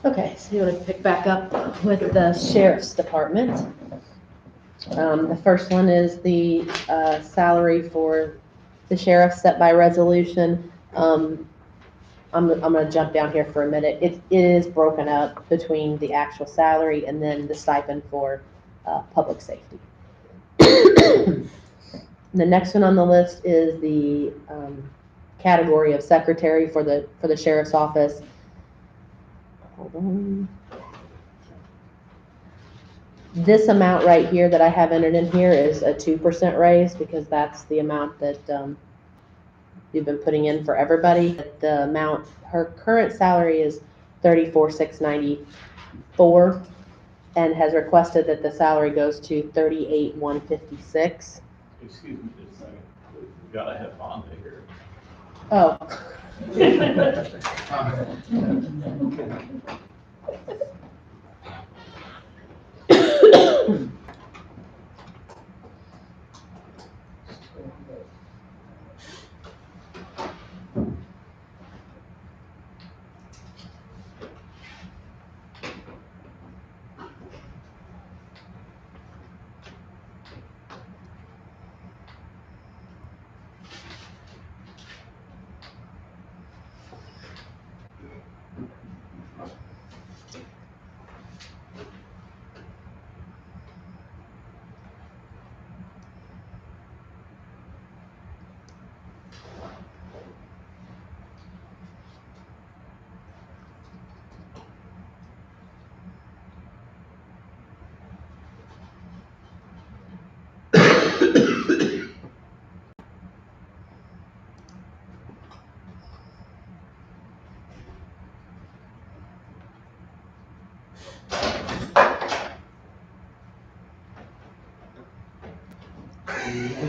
Okay, so you want to pick back up with the sheriff's department. The first one is the salary for the sheriff set by resolution. I'm going to jump down here for a minute. It is broken up between the actual salary and then the stipend for public safety. The next one on the list is the category of secretary for the sheriff's office. Hold on. This amount right here that I have entered in here is a 2% raise because that's the amount that you've been putting in for everybody. The amount, her current salary is $34,694 and has requested that the salary goes to $38,156. Excuse me just a second. We gotta have Fonda here. Oh.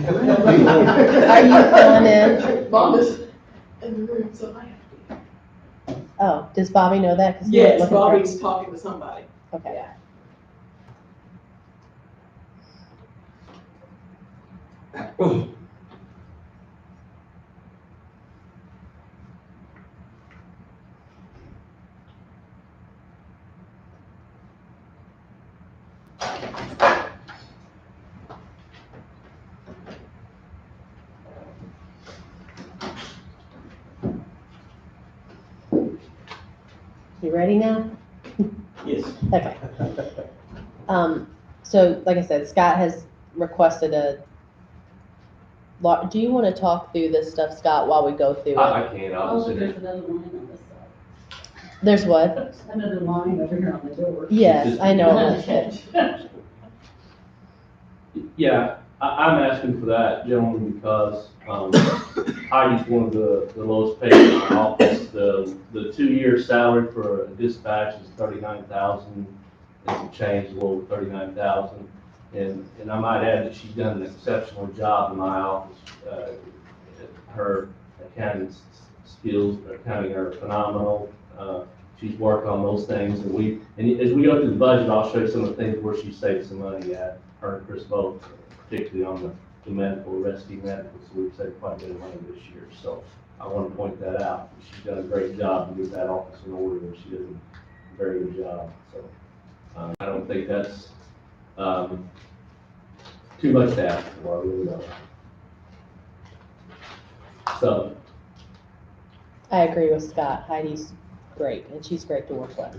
Are you filling in? Bobby's in the room, so I have to. Oh, does Bobby know that? 'Cause he Yes, went looking for- Bobby's talking to somebody. Okay. Yeah. You ready now? Yes. Okay. So like I said, Scott has requested do you want to talk through this stuff, Scott, while we go through it? I can't, I'll Oh, just there's another line on this side. There's what? Another line over here on the door. Yes, I know. Yeah, I'm asking for that, gentlemen, because Heidi's one of the lowest paid in our office. The 2-year salary for a dispatch is $39,000, and some change, a little over $39,000. And I might add that she's done an exceptional job in my office. Her accounting skills, accounting are phenomenal. She's worked on those things, and as we go through the budget, I'll show you some of the things where she saved some money at. Her and Chris both, particularly on the medical, rescue medical, so we've saved quite a bit of money this year. So I want to point that out. She's done a great job to get that office in order, and she does a very good job. So I don't think that's too much to ask for, I really don't. So, I agree with Scott. Heidi's great, and she's great to work with.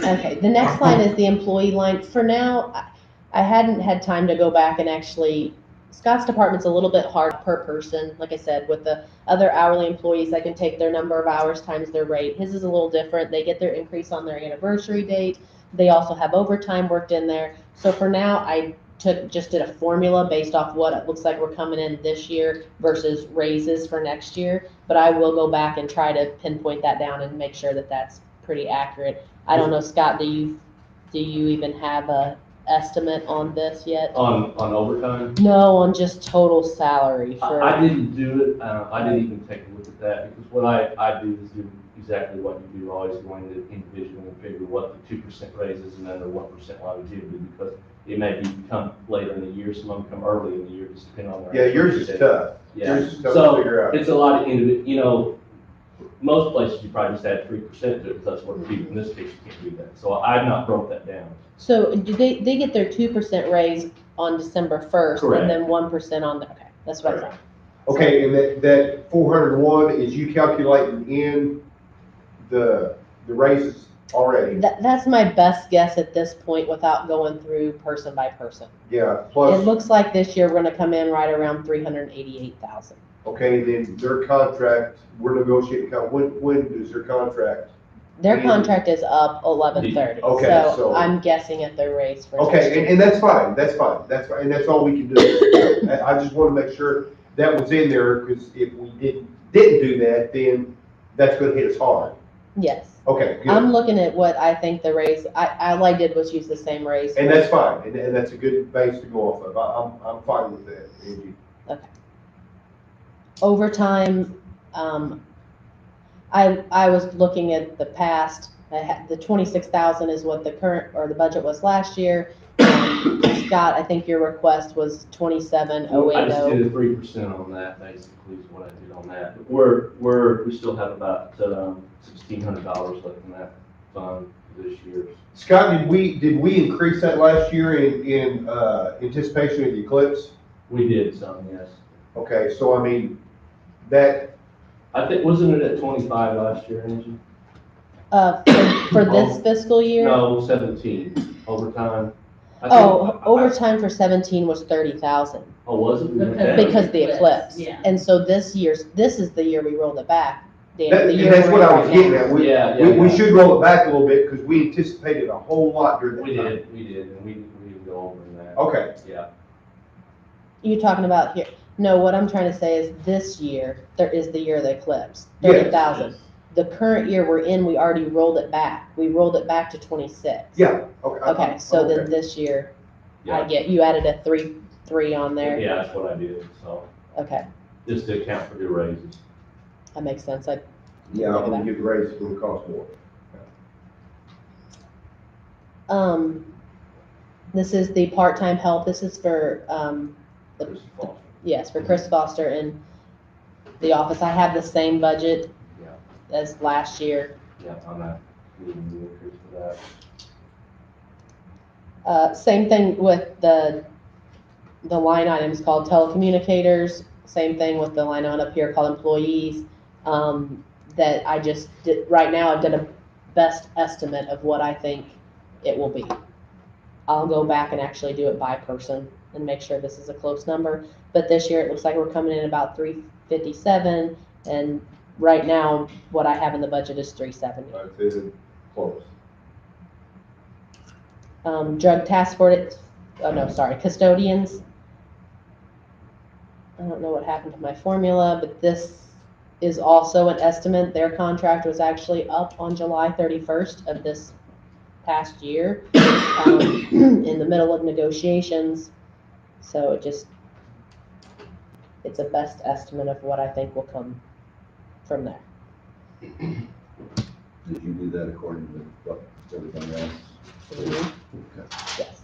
Okay, the next line is the employee line. For now, I hadn't had time to go back and actually, Scott's department's a little bit hard per person. Like I said, with the other hourly employees, I can take their number of hours times their rate. His is a little different. They get their increase on their anniversary date. They also have overtime worked in there. So for now, I just did a formula based off what it looks like we're coming in this year versus raises for next year. But I will go back and try to pinpoint that down and make sure that that's pretty accurate. I don't know, Scott, do you even have a estimate on this yet? on overtime? No, on just total salary for. I didn't do it, I didn't even take a look at that, because what I do is do exactly what you do, always going to individual and figure what the 2% raises and then the 1% longevity, because it may come later in the year, some of them come early in the year, just depending on their. Yeah, yours is tough. Yeah, Yours is tough to so figure out. it's a lot of most places you probably just add 3% to it, because that's what it is. In this case, you can't do that. So I've not broke that down. So do they get their 2% raise on December 1st Correct. and then 1% on the, okay, that's what I thought. Okay, and that 401 is you calculating in the raises already? That's my best guess at this point without going through person by person. Yeah, It plus, looks like this year we're gonna come in right around 388,000. okay, then their contract, we're negotiating, when does their contract? Their Yeah. contract is up 11/30, Okay, so so- I'm guessing at their raise for. Okay, and that's fine, that's fine, and that's all we can do. I just want to make sure that was in there, because if we didn't do that, then that's gonna hit us hard. Yes, Okay, good. I'm looking at what I think the raise, all I did was use the same raise. And that's fine, and that's a good base to go off of. I'm fine with that, Angie. Overtime, I was looking at the past, the 26,000 is what the current, or the budget was last year. Scott, I think your request was I 27,080. just did a 3% on that, basically, is what I did on that. But we still have about $1,600 left in that fund this year. Scott, did we increase that last year in anticipation of the eclipse? We did some, yes. Okay, so I mean, that, I think, wasn't it at 25 last year, Angie? For this fiscal year? No, 17, overtime. I think- Oh, overtime for 17 was 30,000 Oh, was it? We went Because- down. because of the eclipse. Yeah. And so this is the year we rolled it back. Dan, that- the and year that's we're what in I right was now. getting at. We Yeah. should roll it back a little bit, because we anticipated a whole lot during that We time. did, and we didn't go over in that. Okay, Yeah, You talking about here? No, what I'm trying to say is this year, there is the year of the eclipse, Yes. 30,000. The current year we're in, we already rolled it back. We rolled it back to 26. yeah, okay. Okay, so Okay. then this year, I yeah, get, you added a three on there. yeah, that's what I did, so, Okay, just to account for the raises. that makes sense. Yeah, I'm gonna give the raise, it's gonna cost more. This is the part-time help. This is for, Chris Foster. yes, for Chris Foster in the office. I have the same budget Yeah. as last year. Yeah, I'm not needing the increase for that. Same thing with the line items called telecommunicators, same thing with the line on up here called employees. That I just did, right now I've done a best estimate of what I think it will be. I'll go back and actually do it by person and make sure this is a close number. But this year it looks like we're coming in about 357, and right now what I have in the budget is 370. I'd say it's close. Drug task force, oh no, sorry, custodians. I don't know what happened to my formula, but this is also an estimate. Their contract was actually up on July 31st of this past year, in the middle of negotiations. So it's a best estimate of what I think will come from there. Did you do that according to what everything else? Yes.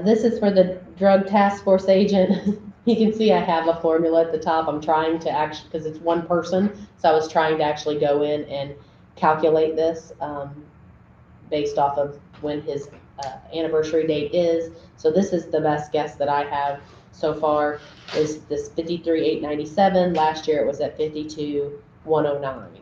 This is for the drug task force agent. You can see I have a formula at the top. I'm trying to actually, because it's one person, so I was trying to actually go in and calculate this based off of when his anniversary date is. So this is the best guess that I have so far, is this 53,897. Last year it was at 52,109.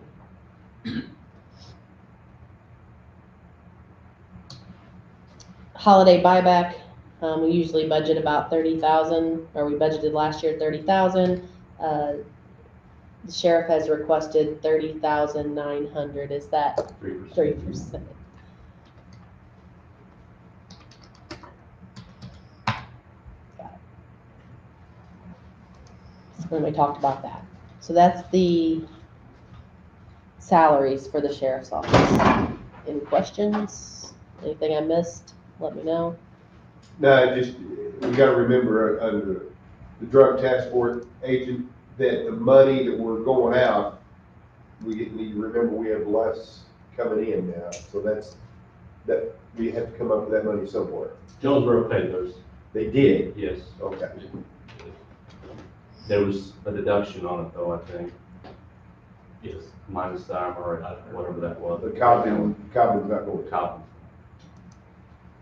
Holiday buyback, we usually budget about 30,000, or we budgeted last year 30,000. The sheriff has requested 30,900. Is that 3%. 3%? Then we talked about that. So that's the salaries for the sheriff's office. Any questions? Anything I missed? Let me know. No, just, we gotta remember, under the drug task force agent, that the money that we're going out, we need to remember we have less coming in now, so that we have to come up with that money somewhere. Jonesboro paid theirs, They did, yes. okay. There was a deduction on it though, I think. Yes. Minus the armor, whatever that was. The copy's not going to. Copy.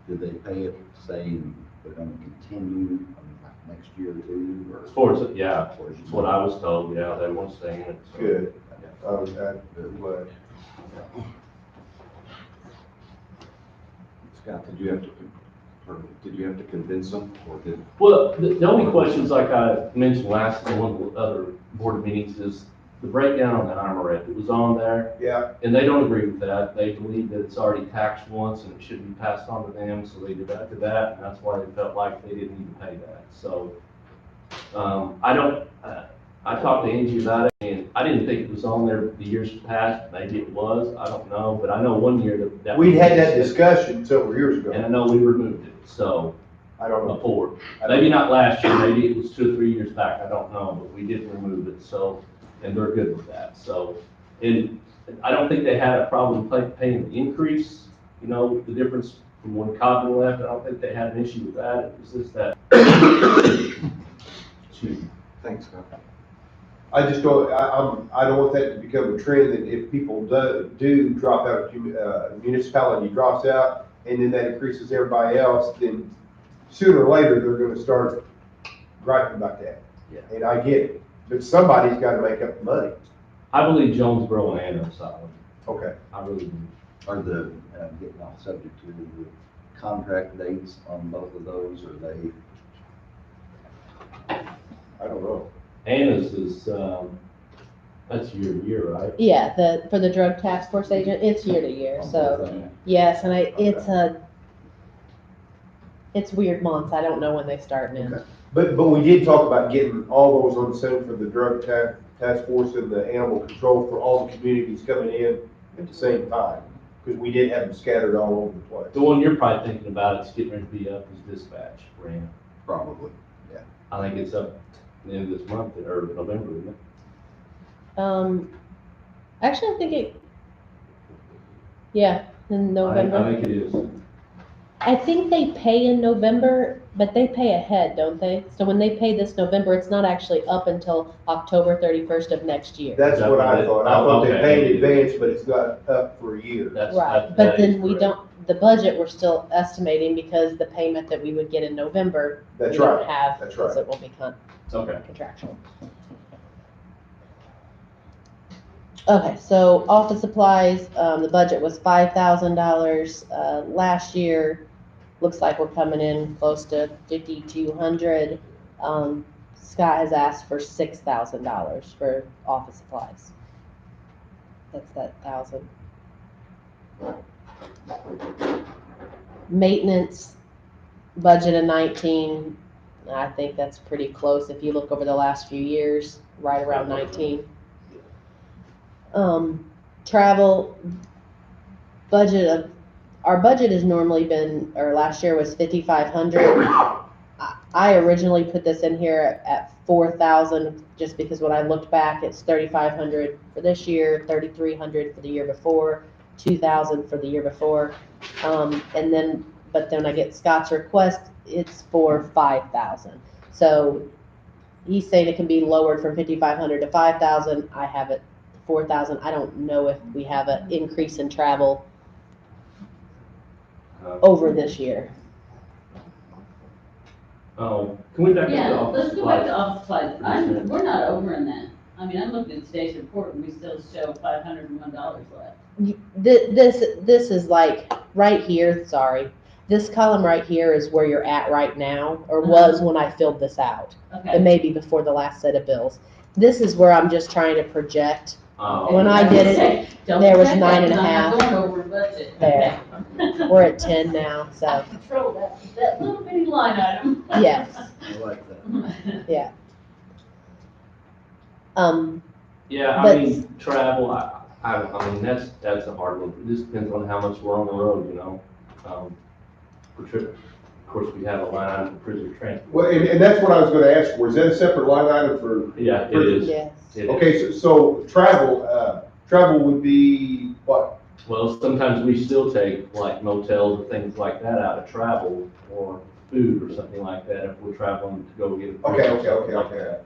Did they pay it saying they're gonna continue, like next year or two, or? As far as, yeah, that's what I was told, yeah, they weren't saying it. so. Good. I'm glad. Scott, did you have to convince them, or did? Well, the only questions, like I mentioned last, in one of the other board meetings, is the breakdown on that armorette. It was on there, Yeah, and they don't agree with that. They believe that it's already taxed once and it should be passed on to them, so they deducted that, and that's why they felt like they didn't need to pay that. So, I talked to Angie about it, and I didn't think it was on there the years past. Maybe it was, I don't know, but I know one year that. we had that discussion several years And ago. I know we removed it, so, I don't know. before. Maybe not last year, maybe it was 2 or 3 years back, I don't know, but we did remove it, so, and they're good with that, so. And I don't think they had a problem paying the increase, you know, the difference from when Cobden left, I don't think they had an issue with that, it was just that. Excuse me. Thanks, Scott. I just don't, I don't want that to become a trend that if people do drop out, municipality drops out, and then that increases everybody else, then sooner or later, they're gonna start griping about that. Yeah. And I get it, but somebody's gotta make up the money. I believe Jonesboro and Ann are solid, Okay. I really do. Are the, getting off subject to the contract dates on both of those, or they? I don't know. Anna's is, that's year to year, right? Yeah, for the drug task force agent, it's year to year, so, yes, and it's weird months, I don't know when they start and end. Okay. But we did talk about getting all those on the same for the drug task force and the animal control for all the communities coming in at the same time. Because we did have them scattered all over the place. The one you're probably thinking about, it's getting ready to be up, is dispatch for Anna. Probably, yeah. I think it's up the end of this month, or November, isn't it? Actually, I think yeah, in November. I think it is. I think they pay in November, but they pay ahead, don't they? So when they pay this November, it's not actually up until October 31st of next year. That's what I thought. I thought they Okay. paid in advance, but it's not up for a year. That's, Right, that but is then we correct. don't, the budget, we're still estimating because the payment that we would get in November, we That's don't right. have, That's because right. it will be Okay. contractual. Okay, so office supplies, the budget was $5,000, last year, looks like we're coming in close to 5,200. Scott has asked for $6,000 for office supplies. That's that 1,000. Maintenance, budget of 19, I think that's pretty close if you look over the last few years, right around 19. Travel, our budget has normally been, or last year was 5,500. I originally put this in here at 4,000, just because when I looked back, it's 3,500 for this year, 3,300 for the year before, 2,000 for the year before. But then I get Scott's request, it's for 5,000. So he's saying it can be lowered from 5,500 to 5,000. I have it 4,000. I don't know if we have an increase in travel over this year. Oh, can we back up to Yeah, office let's go back to supplies? office supplies. We're not over in that. I mean, I'm looking at today's report and we still show $501 left. This is like right here, sorry. This column right here is where you're at right now, or was when I filled this out. It Okay. may be before the last set of bills. This is where I'm just trying to project. Oh, When I did it, Don't there was project that, 9.5. I'm not going over budget. There. Okay. We're at 10 now, I so control that little bitty line item. yes, I like that. yeah. yeah, I But- mean, travel, I mean, that's a hard one. It just depends on how much we're on the road, you know? For trip, of course, we have a line item for prisoner transport. Well, and that's what I was gonna ask for. Is that a separate line item for? Yeah, it is. Yes. It is. Okay, so travel would be what? Well, sometimes we still take like motels or things like that out of travel, or food or something like that if we're traveling to go get a. Okay, drink or something like okay. that.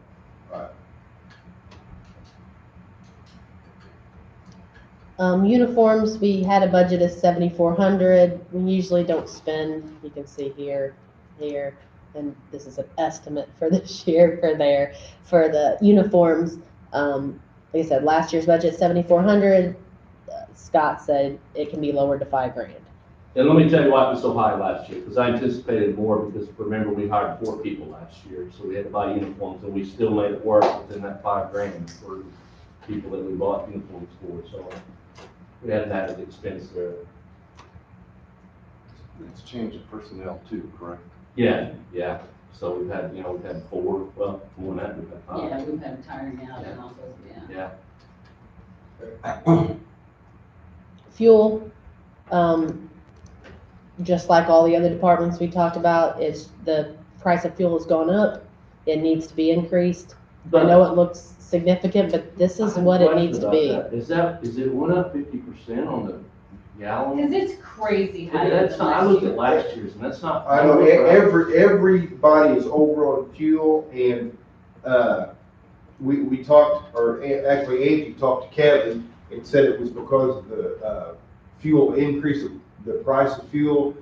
Uniforms, we had a budget of 7,400. We usually don't spend, you can see here, and this is an estimate for this year for the uniforms. Like I said, last year's budget, 7,400. Scott said it can be lowered to $5,000. And let me tell you why it was so high last year, because I anticipated more, because remember, we hired 4 people last year, so we had to buy uniforms, and we still made it work within that $5,000 for people that we bought uniforms for, so we had an added expense there. It's change of personnel too, correct? Yeah, so we've had 4, well, more than that, we've had 5. Yeah, we've had tiring out and also, yeah. Yeah, Fuel, just like all the other departments we talked about, is the price of fuel has gone up. It needs to be increased. I know it looks significant, but this is what it needs to be. Is it went up 50% on the gallon? Cause it's crazy higher That's than not, I last looked year. at last year's, and that's not. I know, everybody is over on fuel, and, we talked, or actually Angie talked to Kevin and said it was because of the, fuel increase, the price of fuel,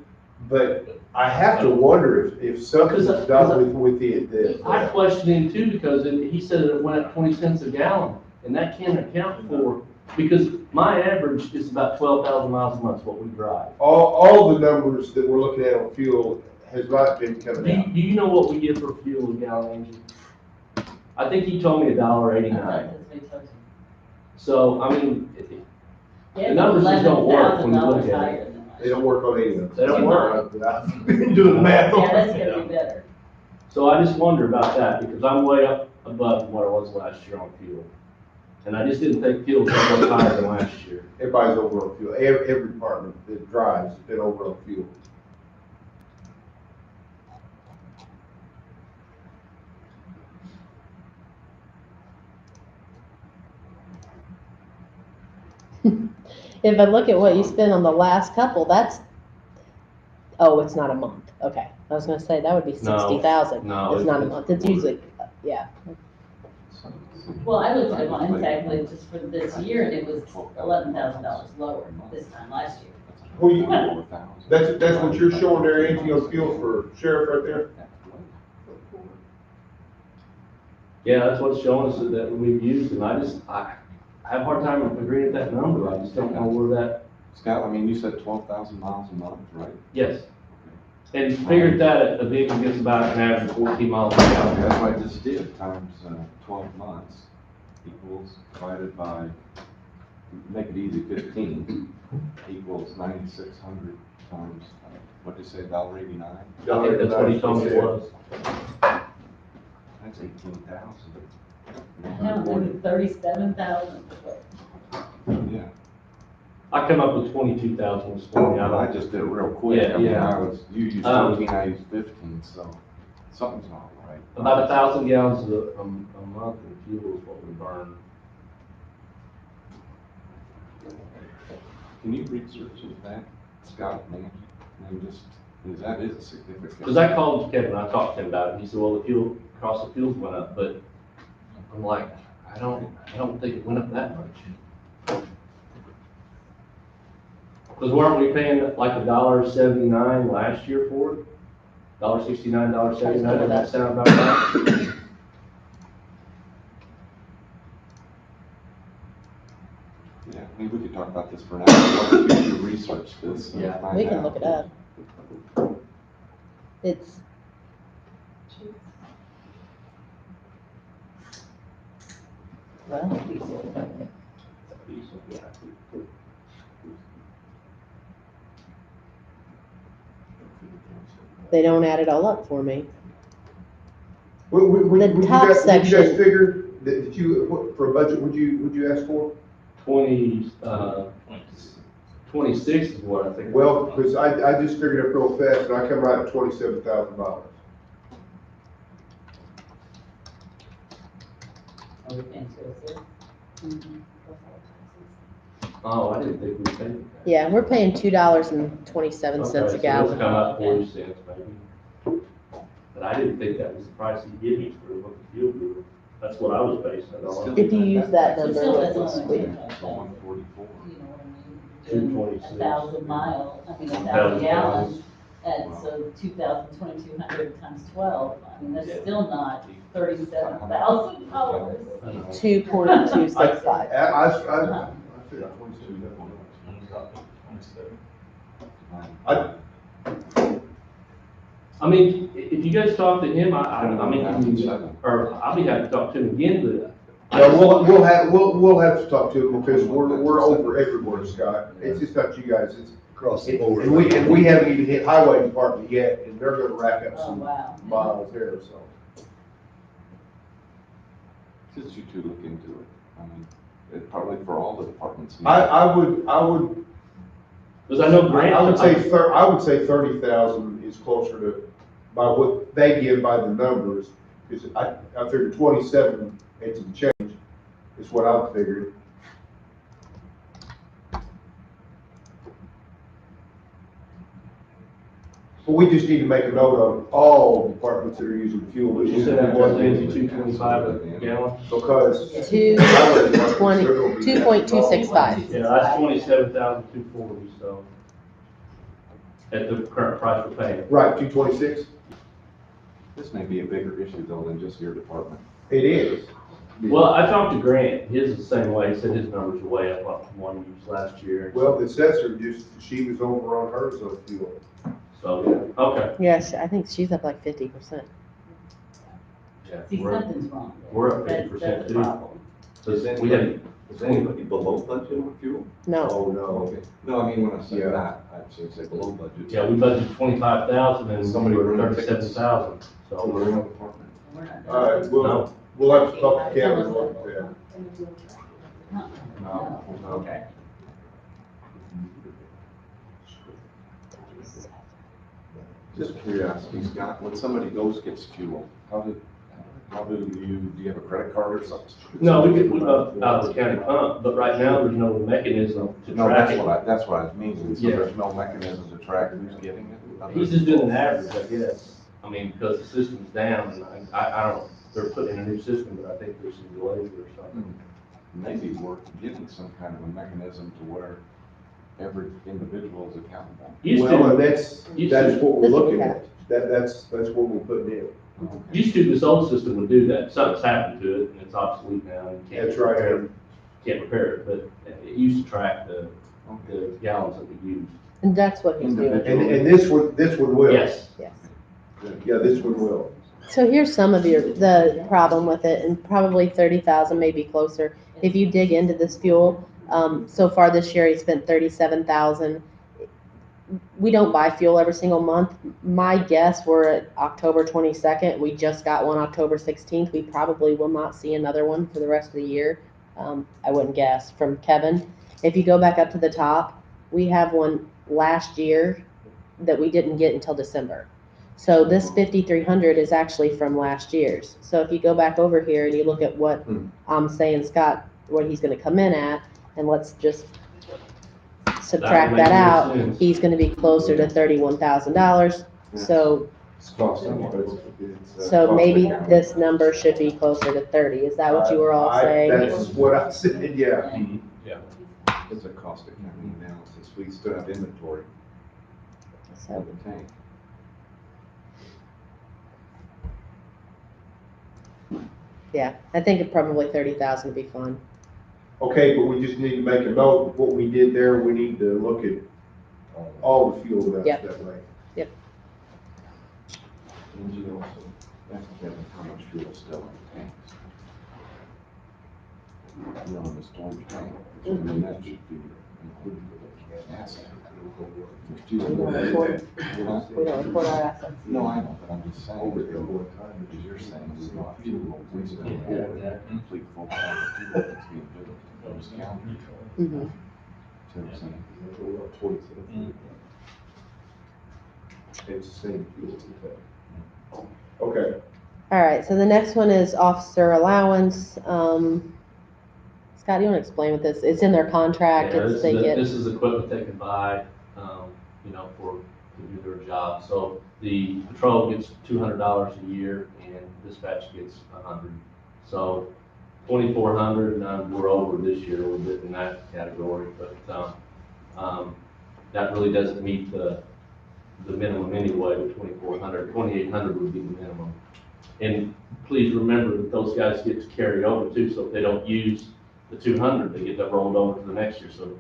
but I have to wonder if something's done with I questioned him too, because he said it went up 20 cents a gallon, and that can't account for, because my average is about 12,000 miles a month, is what we drive. all the numbers that we're looking at on fuel has not been coming out. Do you know what we get for fuel a gallon, Angie? I think he told me $1.89. That's what they told you. So, I mean, Yeah, The numbers just don't work when you look $11,000 at it. higher than last They don't work on any of them. They don't work. I've been doing the math on Yeah, that's it. gonna be better. So I just wonder about that, because I'm way up above what I was last year on fuel. And I just didn't think fuel was much higher than last year. Everybody's over on fuel. Every department that drives has been over on fuel. If I look at what you spent on the last couple, oh, it's not a month. Okay. I was gonna say, that would be No, 60,000. no, It's not a it's- month. It's usually, yeah. Well, I looked at one exactly just for this year and it was $11,000 lower this time last year. Well, that's what you're showing there, Angie, on fuel for sheriff right there? Yeah, that's what's showing us that we've used, and I have a hard time agreeing with that number. I just don't know where that, Scott, I mean, you said 12,000 miles a month, right? yes. And figured that a vehicle gets about an average of 14 miles an Okay, hour. that's what I just did, times 12 months equals divided by, make it easy, 15 equals 9,600 times, what'd you say, $1.89? I think that's what he told me it was. That's 18,000. No, maybe 37,000. Yeah, I come up with 22,000 was funny. I just did it real quick. Yeah, I mean, yeah. you used Um, 13, I used 15, so something's not right. About 1,000 gallons a month in fuel is what we burn. Can you research that, Scott, Nancy? And just, because that is a significant. Because I called Kevin, I talked to him about it, and he said, well, the fuel, cost of fuels went up, but I'm like, I don't think it went up that much. Because weren't we paying like $1.79 last year for it? $1.69, $1.79, does that sound about right? Yeah, I mean, we could talk about this for an hour, but we should research this. and Yeah, find We can out. look it up. It's, well, they don't add it all up for me. The top Would you guys section. figure that you, what, for a budget, would you ask for? 26 is what I think. Well, because I just figured it real fast, and I come out at $27,000. Oh, we can't do it. Oh, I didn't think we paid that. Yeah, we're paying $2.27 Okay, a so it's gallon. come out 40 cents maybe. But I didn't think that was the price he gave me for what the fuel grew. That's what I was basing it on. If you use that So number still with that's this only week. So 144. You know what I mean? Doing 226. 1,000 miles, I mean, 1,000 1,000 gallons, gallons. and so 2,200 times 12, I mean, that's still not $37,000. 2.265. I figured 22. I mean, if you guys talk to him, I mean, or I'll be happy to talk to him again, but. No, we'll have to talk to him because we're over everywhere, Scott. It's just not you guys, it's. Across the board. And we haven't even hit highway department yet, and they're gonna rack up Oh, some wow. miles there, so. Just you two look into it. I mean, it probably for all the departments. I would, Because I know Grant. I would say 30,000 is closer to, by what they give by the numbers, because I figured 27 and some change is what I figured. But we just need to make a note on all departments that are using fuel. You said that was Nancy 225 a gallon? Because. 2.265. Yeah, that's 27,240, so. At the current price we're paying. Right, 226? This may be a bigger issue though than just your department. It is. Well, I talked to Grant, his is the same way, he said his numbers are way up from one he used last year. Well, the assessor she was over on hers of fuel. So, okay. Yes, I think she's up like 50%. Yeah, See, we're- something's wrong. we're up That's 50% the too. problem. So we had, Is anybody below budget on fuel? No, Oh, no. Okay. No, I mean, when I say Yeah. that, I should say below budget. yeah, we budgeted 25,000 and Somebody somebody were were 37,000, So so. we're in a department. We're not- All right, No. we'll have to talk to Kevin about that. No. Okay. Just curiosity, Scott, when somebody goes gets fuel, do you have a credit card or something? No, we get, out of the county pump, but right now there's no mechanism to No, track that's what I mean, so Yeah. there's no mechanism to track who's getting it? it. He's just doing an average, I guess. I mean, because the system's down, and I don't know, they're putting in a new system, but I think there's some delays or something. Maybe worth getting some kind of a mechanism to where every individual is accountable. Used Well, and to, that's what we're This is looking okay. at. That's what we're putting in. used to, this old system would do that. Something's happened to it, and it's obsolete now, and you can't. That's right. repair it. Can't repair it, but it used to track the gallons that we used. and that's what he's doing. And this one will. Yes. Yes. Yeah, this one will. So here's some of the problem with it, and probably 30,000, maybe closer. If you dig into this fuel, so far this year, he spent 37,000. We don't buy fuel every single month. My guess, we're at October 22nd. We just got one October 16th. We probably will not see another one for the rest of the year. I wouldn't guess, from Kevin. If you go back up to the top, we have one last year that we didn't get until December. So this 5,300 is actually from last year's. So if you go back over here and you look at what I'm saying, Scott, what he's gonna come in at, and let's just subtract That would make that out, more sense. he's gonna be closer to $31,000. So, It's costing, but it's. so maybe this number should be closer to 30. Is that what you were all saying? That's what I said, yeah. Yeah. It's a cost accounting analysis, we still have inventory So, of the tank. yeah, I think it probably 30,000 would be fine. Okay, but we just need to make a note of what we did there. We need to look at all the fuel amounts Yep. that way. And you also, that's Kevin, how much fuel is still in the tanks. You know, in the storage tank, which I mean, that should be included with the asset. We don't report our assets. No, I know, but I'm just saying, because you're saying we want fuel, we still have that complete full tank of fuel that's being built in those counties. Mhm. See what I'm saying? It's the same fuel. Okay. All right, so the next one is officer allowance. Scott, do you want to explain what this, it's in their contract, Yeah, it's, this they is, get, this is equipment they can buy, to do their job. So the patrol gets $200 a year and dispatch gets 100. So 2,400, and we're over this year a little bit in that category, but, that really doesn't meet the minimum anyway, the 2,400. 2,800 would be the minimum. And please remember that those guys get to carry over too, so if they don't use the 200, they get that rolled over to the next year, so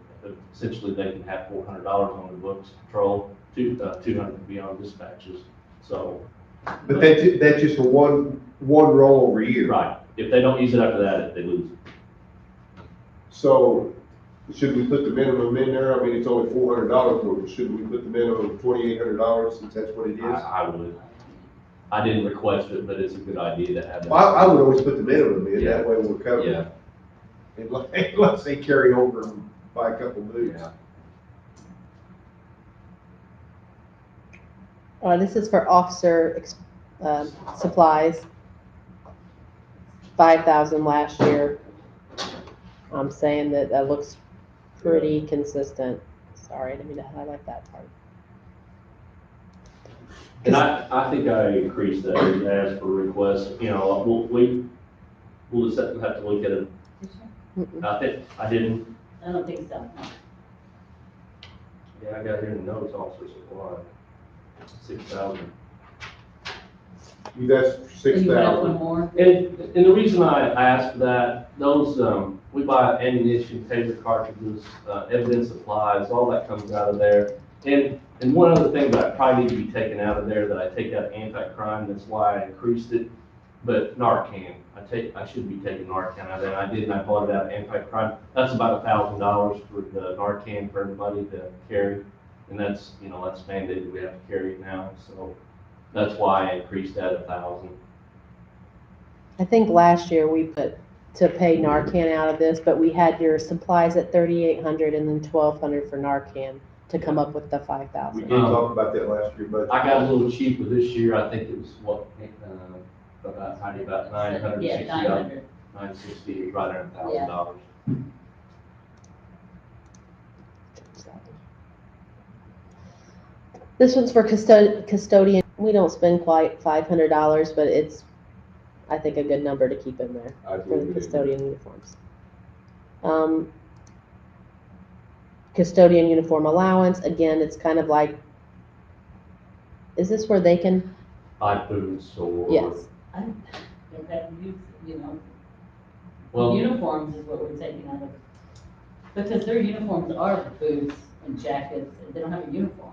essentially they can have $400 on the books patrol, 200 to be on dispatches, so. But that's just a one roll over year. Right, if they don't use it after that, they lose it. So should we put the minimum in there? I mean, it's only $400, but should we put the minimum of $2,800 since that's what it is? I would. I didn't request it, but it's a good idea to have that. Well, I would always put the minimum in, Yeah. that way we're covered. Yeah, Unless they carry over and buy a couple boots. yeah. This is for officer supplies. 5,000 last year. I'm saying that looks pretty consistent. Sorry, I didn't mean to highlight that part. And I think I increased that as per request, we'll just have to look at it. I didn't, I don't think so. yeah, I got here in the notes, officer supply, 6,000. That's You went up one 6,000. more? And the reason I asked that, those, we buy ammunition, taser cartridges, evidence supplies, all that comes out of there. And one other thing that I probably need to be taken out of there, that I take out anti-crime, that's why I increased it, but Narcan, I should be taking Narcan out of there, I did, and I bought it out of anti-crime. That's about $1,000 for the Narcan for everybody to carry, and that's, that's mandated, we have to carry it now, so that's why I increased that 1,000. I think last year we put to pay Narcan out of this, but we had your supplies at 3,800 and then 1,200 for Narcan to come up with the We 5,000. did talk about that last year, but. I got a little cheaper this year, I think it was about $960. Yeah, 900. 960, right around $1,000. This one's for custodian. We don't spend quite $500, but it's, I think, a good number to keep in there I for the do. custodian uniforms. Custodian uniform allowance, again, it's kind of like, is this where they can, Buy boots or. yes. I don't have to use, Well, uniforms is what we're taking out of, because their uniforms are boots and jackets, and they don't have a uniform.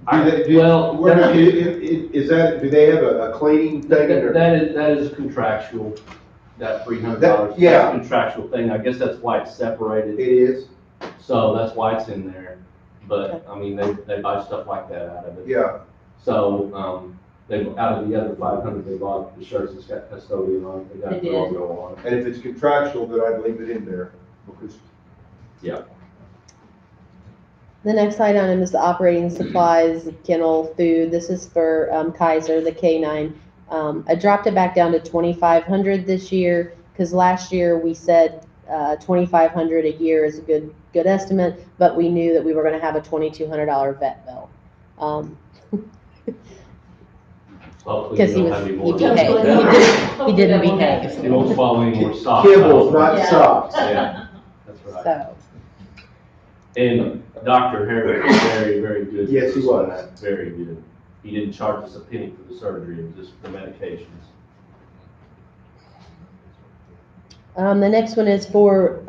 well, Is that, do they have a cleaning thing in there? that is contractual, that $300. That- yeah. That's a contractual thing, I guess that's why it's separated, It is, so that's why it's in there. But, I mean, they buy stuff like that out of it. yeah. So, out of the other 500, they bought the shirts that's got custodian on it, they got They the did. logo on it. And if it's contractual, then I'd leave it in there, because The next item is the operating supplies, kennel, food. This is for Kaiser, the K9. I dropped it back down to 2,500 this year, because last year we said 2,500 a year is a good estimate, but we knew that we were going to have a $2,200 vet bill. Hopefully Because you don't have any more. he behaved. He didn't behave. You won't swallow any more socks. kibbles, not Yeah. socks. Yeah, that's right. So, And Dr. Harris was very, very good. Yes, he on was. that. Very good. He didn't charge us a penny for the surgery, it was just the medications. the next one is for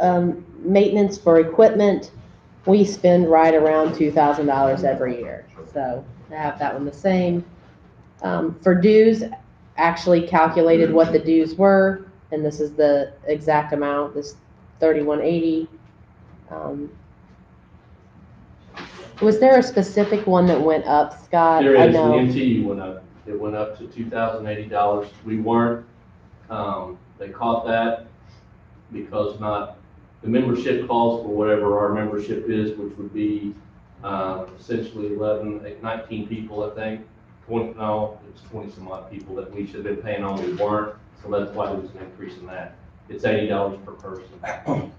maintenance for equipment. We spend right around $2,000 every year, so I have that one the same. For dues, actually calculated what the dues were, and this is the exact amount, this $3,180. Was there a specific one that went up, Scott? There I is, the know. MTU went up, it went up to $2,080. We weren't, they caught that because the membership calls for whatever our membership is, which would be, essentially 19 people, I think. 20 some odd people that we should have been paying on, we weren't, so that's why there was an increase in that. It's $80 per person.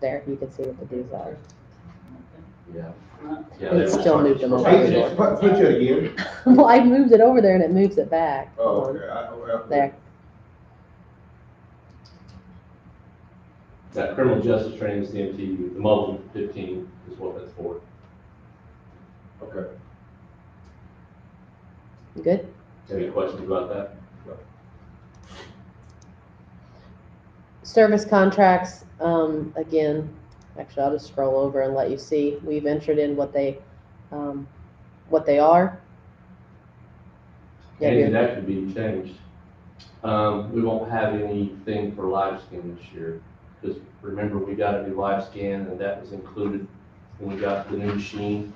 There, you can see what the dues are. Yeah. Huh? Yeah, And they it were still charging moved them for over. it. Put you again. Well, I moved it over there and it moves it back. Oh, Hold on. okay. There. That criminal justice training is the MTU, the mobile 15 is what that's for. Okay. You good? Any questions about that? Service contracts, again, actually, I'll just scroll over and let you see. We've entered in what they are. Yeah, Andy, you're- that could be changed. We won't have anything for live scan this year, because remember, we got a new live scan, and that was included when we got the new machine.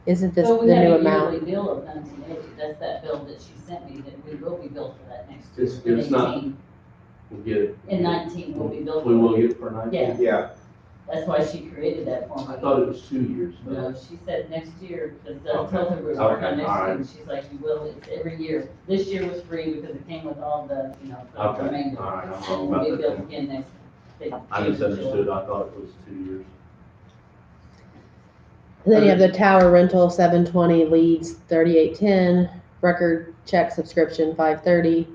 Isn't this So the we have new a amount? yearly bill of 1980, that's that bill that she sent me, that we will be billed for that next It's- year. it's not- 18. We'll get it. In 19, we'll be billed for We will it. get it for 19? Yeah, Yeah, that's why she created that for me. I thought it was 2 years, No, but she said next year, because I Okay. told her we were working on Okay, next all year, right. and she's like, you will, it's every year. This year was free because it came with all the, the okay, remainder. all right, I'm And wrong we'll be about billed that. again next. I misunderstood, I thought it was 2 years. And then you have the tower rental, 720, leads 3810, record check subscription 530.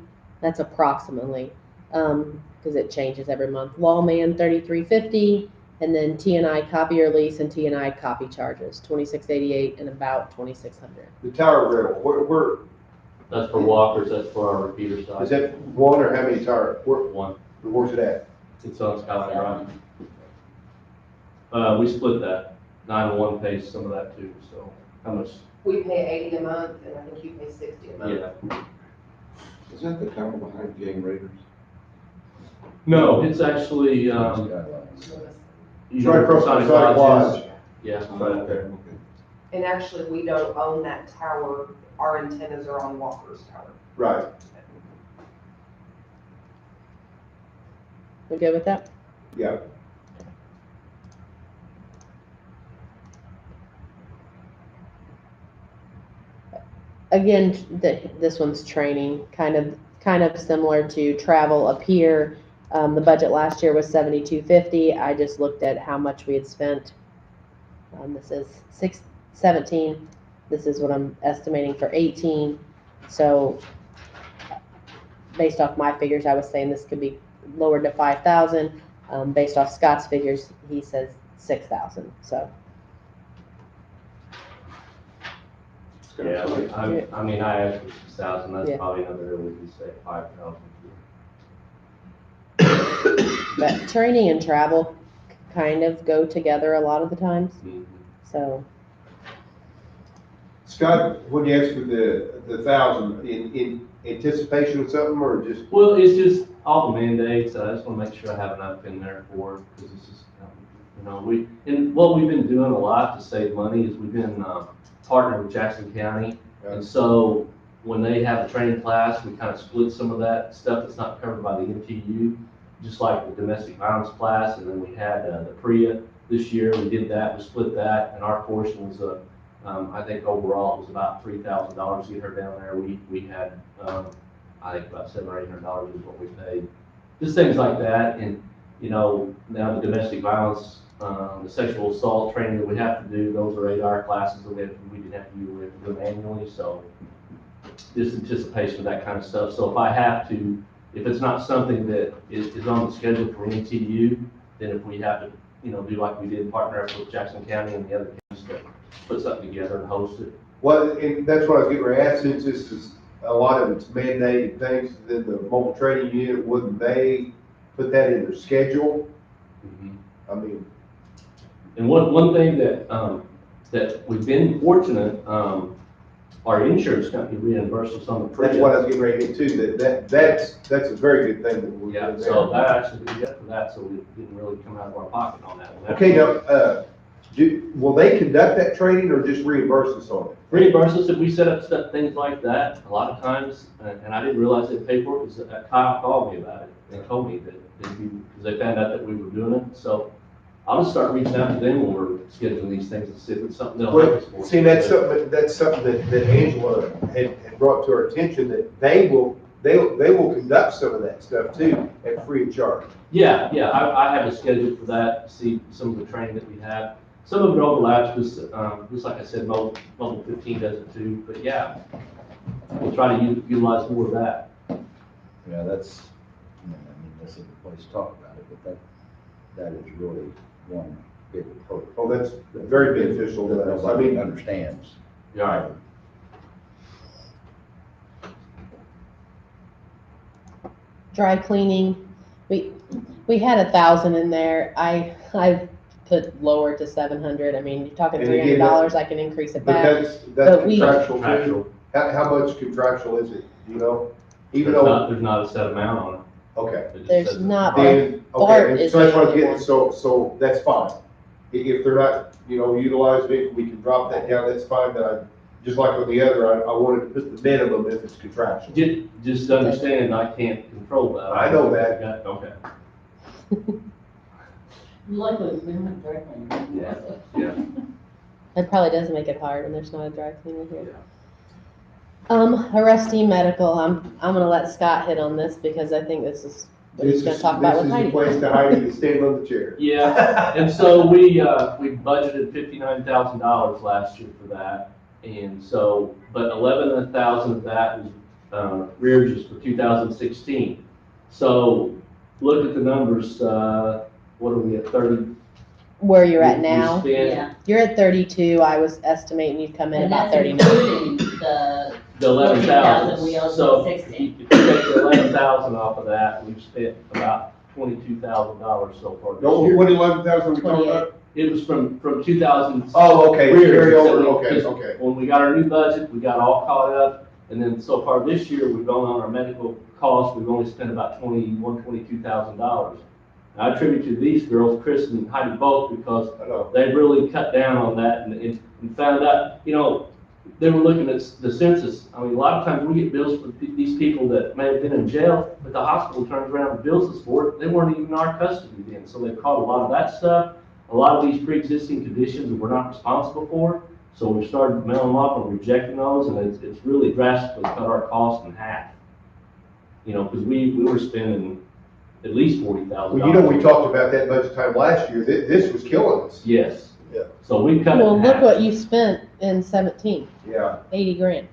That's approximately, because it changes every month. Lawman 3350, and then T&I copier lease and T&I copy charges 2688 and about 2600. the tower rental, where, That's for walkers, that's for our repeater side. is that one or how many tower, One, where's it at? it's on Skyline Drive. We split that. 911 pays some of that too, so how much? We pay 80 a month, and I think you pay 60 a month. Yeah. Is that the tower behind Game Raiders? No, it's actually, you It's know, right across the Sonic side Lodges. lodge. Yeah, Oh, right okay, there. okay. And actually, we don't own that tower. Our antennas are on Walker's tower. Right. We good with that? Yeah. Again, this one's training, kind of similar to travel up here. The budget last year was 7250. I just looked at how much we had spent. This is 617. This is what I'm estimating for 18. So based off my figures, I was saying this could be lowered to 5,000. Based off Scott's figures, he says 6,000. So Yeah, I mean, I asked for 6,000, that's Yeah. probably another area we could say 5,000. but training and travel kind of go together a lot of the times. So Scott, what do you ask for the 1,000 in anticipation of something or just? Well, it's just all the mandates, I just wanna make sure I have enough in there for it, because it's just, and what we've been doing a lot to save money is we've been, partnering with Jackson County. And so when they have a training class, we kind of split some of that stuff that's not covered by the MTU, just like the domestic violence class. And then we had the PREA this year. We did that, we split that, and our portion was, I think overall it was about $3,000 to get her down there. We had, I think about $700 or $800 is what we paid. Just things like that. And, now the domestic violence, the sexual assault training that we have to do, those are 8-hour classes that we didn't have to do, we have to do them annually, so just anticipation of that kind of stuff. So if I have to, if it's not something that is on the schedule for MTU, then if we have to, do like we did, partner up with Jackson County and the other counties to put something together and host it. Well, and that's what I was getting ready to ask, since this is, a lot of it's mandated things, then the mobile training unit, wouldn't they put that in their schedule? I mean, And one thing that, that we've been fortunate, our insurance company reimbursed us on the that's what I PREA. was getting ready to get to, that's a very good thing that we're Yeah, doing so there. that actually, we got for that, so we didn't really come out of our pocket on that one. Okay, now, will they conduct that training or just reimburse us on it? Reimburse us if we set up stuff, things like that, a lot of times, and I didn't realize they paid for it, because Kyle called me about it, and told me that, because they found out that we were doing it, so I'll just start reaching out to them when we're scheduling these things and see if it's something they'll help us Well, for. see, that's something that Angela had brought to our attention, that they will conduct some of that stuff too, at free of charge. Yeah, I have a schedule for that, see some of the training that we have. some of it overlaps, just like I said, Mobile 15 does it too, but yeah, we'll try to utilize more of that. Yeah, that's, I mean, this is the place to talk about it, but that is really one big perk. Oh, that's very beneficial to That us. I nobody mean, understands. Yeah. Dry cleaning, we had 1,000 in there. I put lower to 700. I mean, you're talking And again, $300, I can increase it but back. that's But we- contractual Contractual. too. How much contractual is it, you know? Even though, There's not a set amount on it. okay. It just There's says- not, Then, Bart okay, is so that's what I'm the getting, only so that's fine. If they're not, you know, utilized, we can drop that down, that's fine, but I, just like with the other, I wanted to put the minimum if it's contractual. Just understand, I can't control that. I know that. Okay. Luckily, we don't have dry cleaning. Yeah, yeah. it probably does make it hard when there's not a dry cleaner here. Arrestee medical, I'm gonna let Scott hit on this because I think this is what he's gonna talk about with This is the place Heidi. to Heidi to stand on the chair. Yeah, and so we budgeted $59,000 last year for that. And so, but 11,000 of that was rearages for 2016. So look at the numbers, what are we at, 30? Where you're at We now, spent Yeah, you're at 32, I was estimating you'd come in and about that's 39. including the, The 11,000. we owed So in if 16. you take the 11,000 off of that, we've spent about $22,000 so far No, this year. what 11,000 we talking about? It was from 2000. Oh, okay, carry over, okay, Because okay. When we got our new budget, we got all caught up, and then so far this year, we've gone on our medical costs, we've only spent about $22,000. I attribute to these girls, Chris and Heidi both, because I know. they really cut down on that and found out, you know, they were looking at the census. I mean, a lot of times we get bills for these people that may have been in jail, but the hospital turns around and bills us for it. They weren't even in our custody then, so they caught a lot of that stuff. A lot of these pre-existing conditions that we're not responsible for, so we started mailing them off and rejecting those, and it's really drastically cut our costs in half. You know, because we were spending at least $40,000. Well, you know, we talked about that budget time last year, this was killing us. Yes. Yeah. So we cut it Well, in look half. what you spent in 17, Yeah. 80 grand.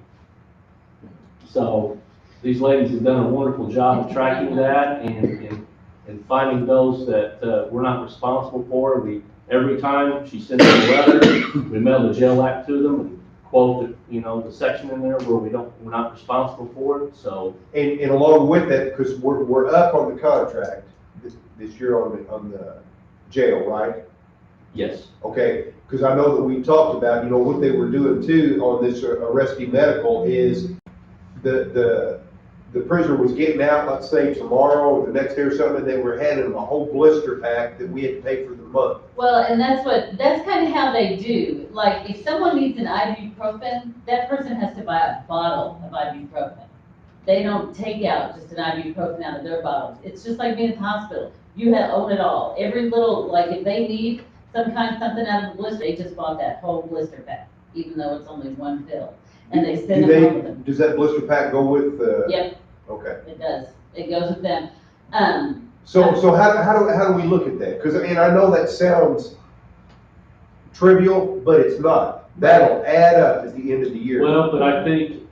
So these ladies have done a wonderful job of tracking that and finding those that we're not responsible for. Every time she sends us a letter, we mail the jail act to them and quote the section in there where we're not responsible for it, so. And along with that, because we're up on the contract this year on the jail, right? Yes. Okay, because I know that we talked about, what they were doing too on this arrestee medical is the prisoner was getting out, let's say tomorrow or the next day or something, they were handing them a whole blister pack that we had to pay for the month. Well, and that's kind of how they do. Like, if someone needs an ibuprofen, that person has to buy a bottle of ibuprofen. They don't take out just an ibuprofen out of their bottles. It's just like being at the hospital. You own it all. Every little, like, if they need something out of the blister, they just bought that whole blister pack, even though it's only one pill. And they send them home with them. Does that blister pack go with the? Yep, Okay. it does. It goes with them. So how do we look at that? Because, I know that sounds trivial, but it's not. That'll add up at the end of the year. Well, but I think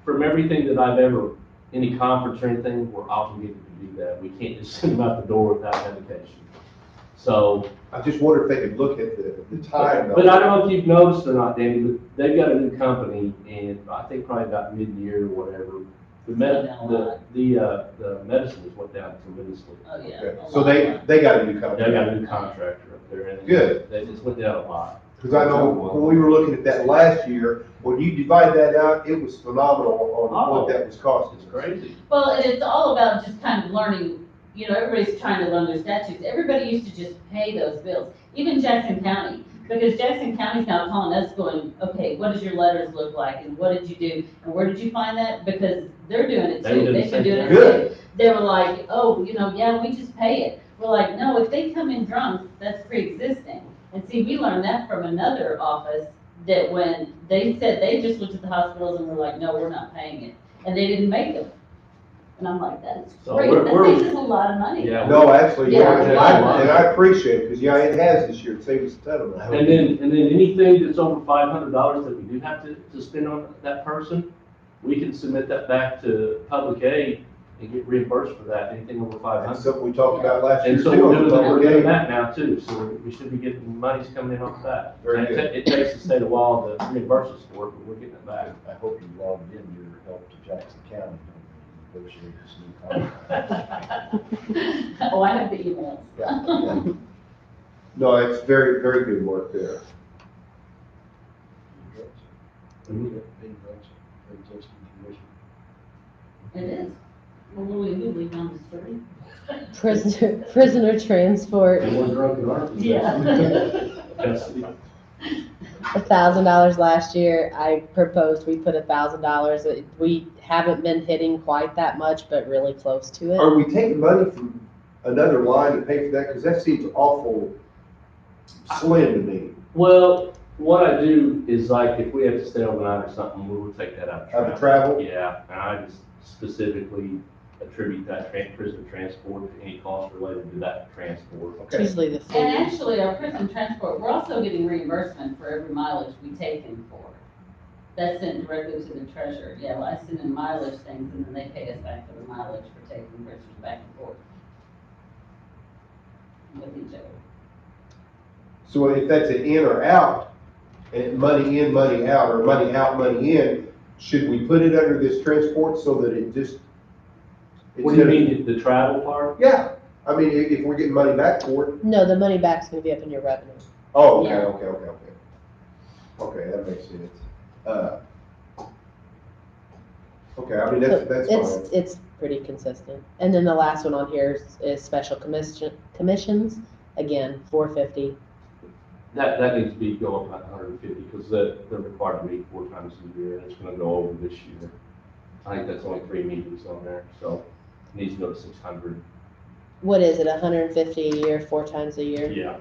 from everything that I've any conference or anything, we're obligated to do that. We can't just send them out the door without medication. So. I just wonder if they could look at the time. But I don't know if you've noticed or not, Danny, but they've got a new company, and I think probably about mid-year or whatever. The medicine has went down tremendously. Oh, yeah. Okay. a So lot. they got a new company. They got a new contractor up there, and Good. They just went down a lot. Because I know when we were looking at that last year, when you divide that out, it was phenomenal on what that was costing. It's crazy. Well, and it's all about just kind of learning, everybody's trying to learn their statutes. Everybody used to just pay those bills, even Jackson County, because Jackson County's now calling us going, okay, what does your letters look like, and what did you do, and where did you find that? Because they're doing it They too, do the they've been same doing it thing. Good. too. They were like, oh, yeah, we just pay it. We're like, no, if they come in drunk, that's pre-existing. And see, we learned that from another office, that when they said they just went to the hospitals and were like, no, we're not paying it, and they didn't make them. And I'm like, that's So great, we're- that saves us a lot of money. Yeah. No, actually, Yeah. and I appreciate it, because, yeah, it has this year, it saved us a ton of money. And then anything that's over $500 that we do have to spend on that person, we can submit that back to public aid and get reimbursed for that, anything over That's 500. something we talked about last year And so too. we're on the doing public aid. that now too, so we should be getting monies coming in off that. Very And good. it takes the state a while to reimburse us for it, but we're getting it back. I hope you logged in your help to Jackson County to negotiate this new contract. Oh, I have the emails. Yeah. No, it's very, very good work there. It is. Well, what do we do, leave it on the street? Prisoner transport, And we're drunk in our Yeah. Yes. $1,000 last year. I proposed we put $1,000. We haven't been hitting quite that much, but really close to it. Are we taking money from another line to pay for that? Because that seems awful slim to me. Well, what I do is like, if we have to stay overnight or something, we will take that out. Out of travel? Yeah, and I just specifically attribute that prisoner transport to any cost related to that transport. It's Okay. usually the And food. actually, our prison transport, we're also getting reimbursement for every mileage we take him for. That's sent directly to the treasurer. Yeah, well, I send in mileage things and then they pay us back for the mileage for taking prisoners back and forth with each other. So if that's an in or out, and money in, money out, or money out, money in, should we put it under this transport so that it just? What do you mean, the travel part? Yeah, I mean, if we're getting money back for it. No, the money back's gonna be up in your revenue. Oh, okay, Yeah. okay. Okay, that makes sense. Okay, I mean, that's It's, fine. it's pretty consistent. And then the last one on here is special commissions, again, $450. That needs to be go up by 150, because they're required to meet 4 times a year, and it's gonna go over this year. I think that's only 3 meetings on there, so it needs to go to 600. What is it, 150 a year, 4 times a year? Yeah.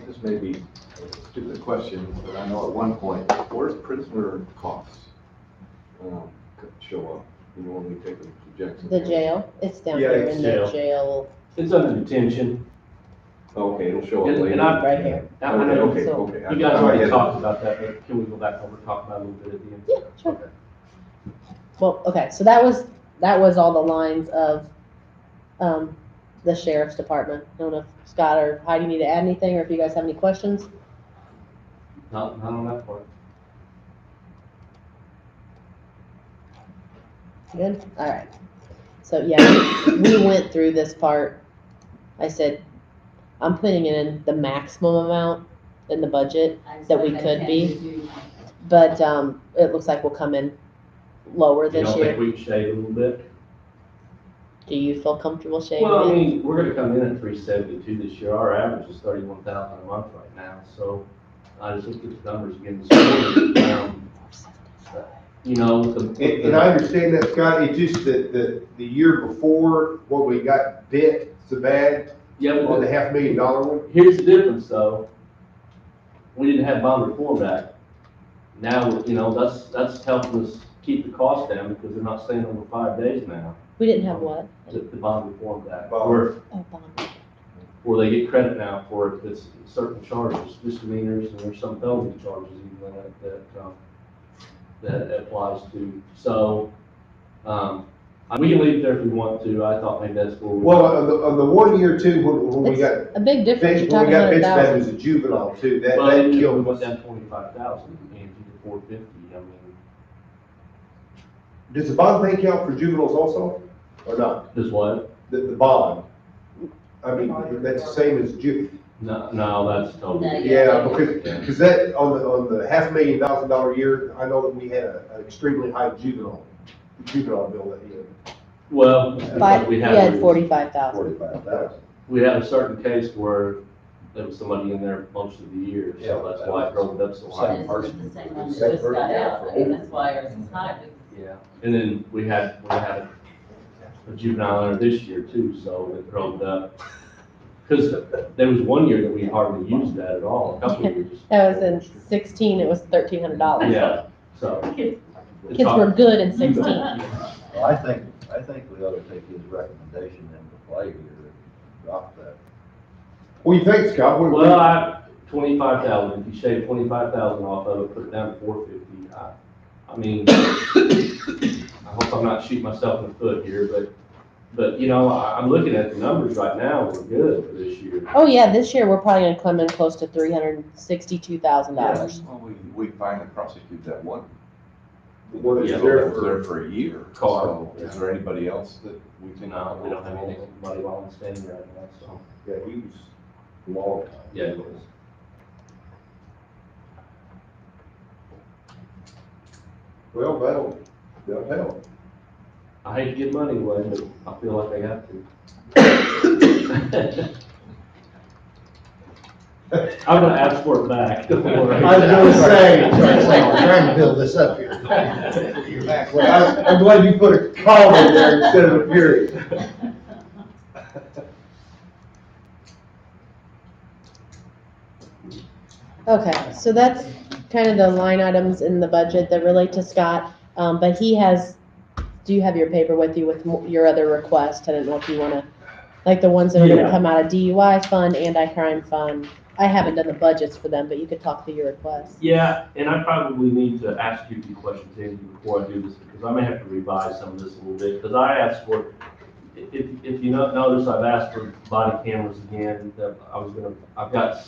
This may be a stupid question, but I know at one point, where's prisoner costs show up? You know, when we take them to Jackson The County? jail, it's down Yeah, here it's in the jail. jail, It's under detention. Okay, it'll show up And- later. and I- right here. I know Okay, So- okay. You guys I already had- talked about that, but can we go back over and talk about it a little bit at the end? Yeah, sure. Well, okay, so that was all the lines of, the sheriff's department. I don't know if Scott or Heidi need to add anything, or if you guys have any questions? Not on that part. Good, all right. So, yeah, we went through this part. I said, I'm putting in the maximum amount in the budget, I That we said I could can't be. do- but, it looks like we'll come in lower You this don't year. think we can shave a little bit? Do you feel comfortable shaving Well, I it? mean, we're gonna come in at 372 this year. Our average is 31,000 a month right now, so I just looked at the numbers again this morning. You know, And I understand that, Scott, it's just that the year before, when we got bit so bad yeah, on but the $500,000 one. here's the difference though. We didn't have bond reform act. Now, you know, that's helping us keep the cost down because they're not staying over 5 days now. We didn't have what? The bond reform act, Bond. Oh, bond. where they get credit now for it, it's certain charges, misdemeanors, and there's some felony charges even that applies to. So, we can leave it there if we want to. I thought maybe that's where we. Well, on the 1 year too, when we got, A big difference, you're when we talking got bits bad, it 100,000. was a juvenile too, that Well, even if we killed went us. down 25,000 and you did 450, I mean, Does the bond thing count for juveniles also, or not? does what? The bond? I mean, that's the same as No, that's totally. No, yeah, because that, on the $500,000 year, I know that we had an extremely high juvenile bill that year. Well, because we You had had, 45,000. 45,000. we had a certain case where there was somebody in there most of the year, Yeah, so that's why it drove it up so high. Same This is person. the same one that Same just got person. out, I mean, that's why ours is high, because Yeah, and then we had a juvenile in there this year too, so it drove it up. Because there was 1 year that we hardly used that at all, a couple of years. That was in 16, it was $1,300. Yeah, so, Kids were good in 16. Well, I think we ought to take his recommendation into play here and drop that. What do you think, Scott? Well, 25,000, if you shave 25,000 off of it, put it down to 450, I mean, I hope I'm not shooting myself in the foot here, but, you know, I'm looking at the numbers right now, we're good for this year. Oh, yeah, this year we're probably gonna come in close to $362,000. Well, we finally prosecute that one. What is Yeah, That there was for? there for a year. Car. So is there anybody else that we can? No, we don't have anybody long-standing right now, so, Yeah, he was a long time. yeah, it was. Well, that'll help. I hate to give money away, but I feel like I have to. I'm gonna ask for it back. Don't worry. I was gonna say, We're trying to build this up here. well, I'm glad you put a comma in there instead of a period. Okay, so that's kind of the line items in the budget that relate to Scott. But he has, do you have your paper with you with your other requests? I don't know if you wanna, like the ones that are gonna Yeah. come out of DUI fund, anti-crime fund. I haven't done the budgets for them, but you could talk through your requests. Yeah, and I probably need to ask you a few questions, Andy, before I do this, because I may have to revise some of this a little bit, because I asked for, if you notice, I've asked for body cameras again, that I've got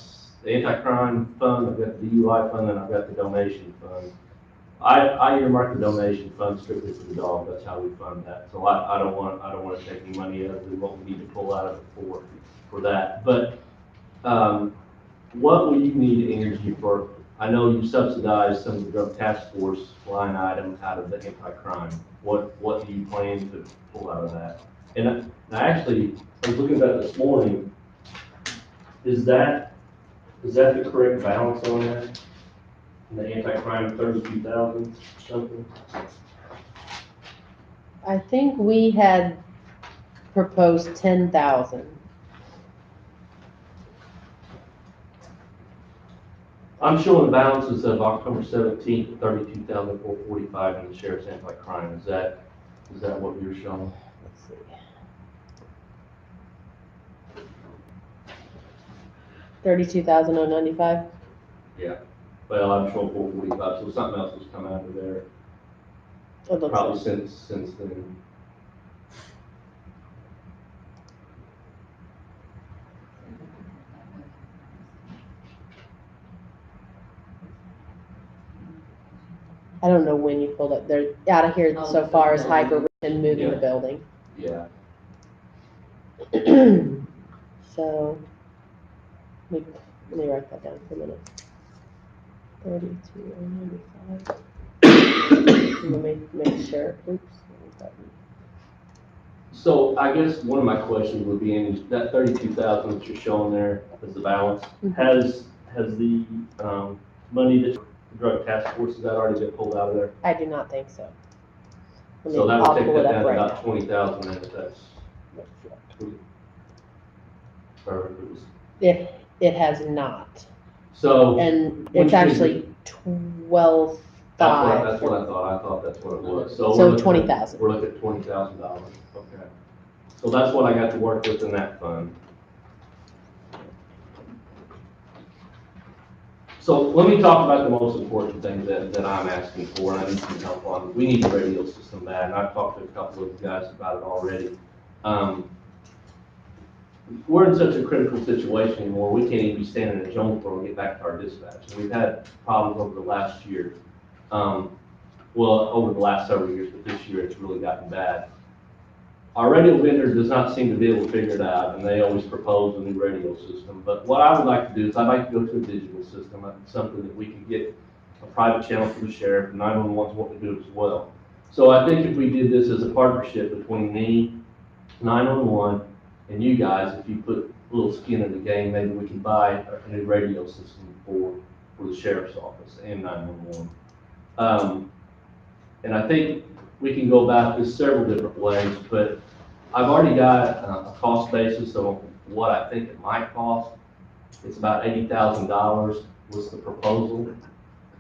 the anti-crime fund, I've got the DUI fund, and I've got the donation fund. I earmark the donation fund strictly for the dog, that's how we fund that, so I don't want to take any money out of what we need to pull out of it for that, but, what will you need energy for? I know you subsidize some of the drug task force line item out of the anti-crime. What do you plan to pull out of that? And I actually, I was looking at that this morning. Is that the correct balance on that? In the anti-crime, 32,000 something? I think we had proposed 10,000. I'm showing the balances of October 17th, 32,445 in the sheriff's anti-crime. Is that what you're showing? Let's see. 32,095. Yeah. Well, I'm showing 445, so something else has come out of there, It looks probably like. since then. I don't know when you pulled it. They're out of here so far as Hyper and moving the Yeah. building. Yeah. So, let me write that down for a minute. 32,095. Let me make sure. Oops. So I guess one of my questions would be, in that 32,000 that you're showing there as the balance, Mhm. has the money that the drug task force, has that already been pulled out of there? I do not think so. Let me, So that I'll would take pull it that up down to right about now. 20,000 then, if that's. Or if it was. It has not. So. And Which it's actually 12,500. That's what I thought. I thought that's what it was. So we're looking at- 20,000. We're looking at $20,000. Okay. So that's what I got to work with in that fund. So let me talk about the most important thing that I'm asking for, and I need some help on. We need a radio system bad, and I've talked to a couple of guys about it already. We're in such a critical situation anymore, we can't even be standing at Jonesboro and get back to our dispatch. And we've had problems over the last year. Well, over the last several years, but this year it's really gotten bad. Our radio vendor does not seem to be able to figure it out, and they always propose a new radio system. But what I would like to do is I'd like to go to a digital system, something that we can get a private channel for the sheriff, and 911 is what we do as well. So I think if we did this as a partnership between me, 911, and you guys, if you put a little skin in the game, maybe we can buy a new radio system for the sheriff's office and 911. And I think we can go about this several different ways, but I've already got a cost basis of what I think it might cost. It's about $80,000 was the proposal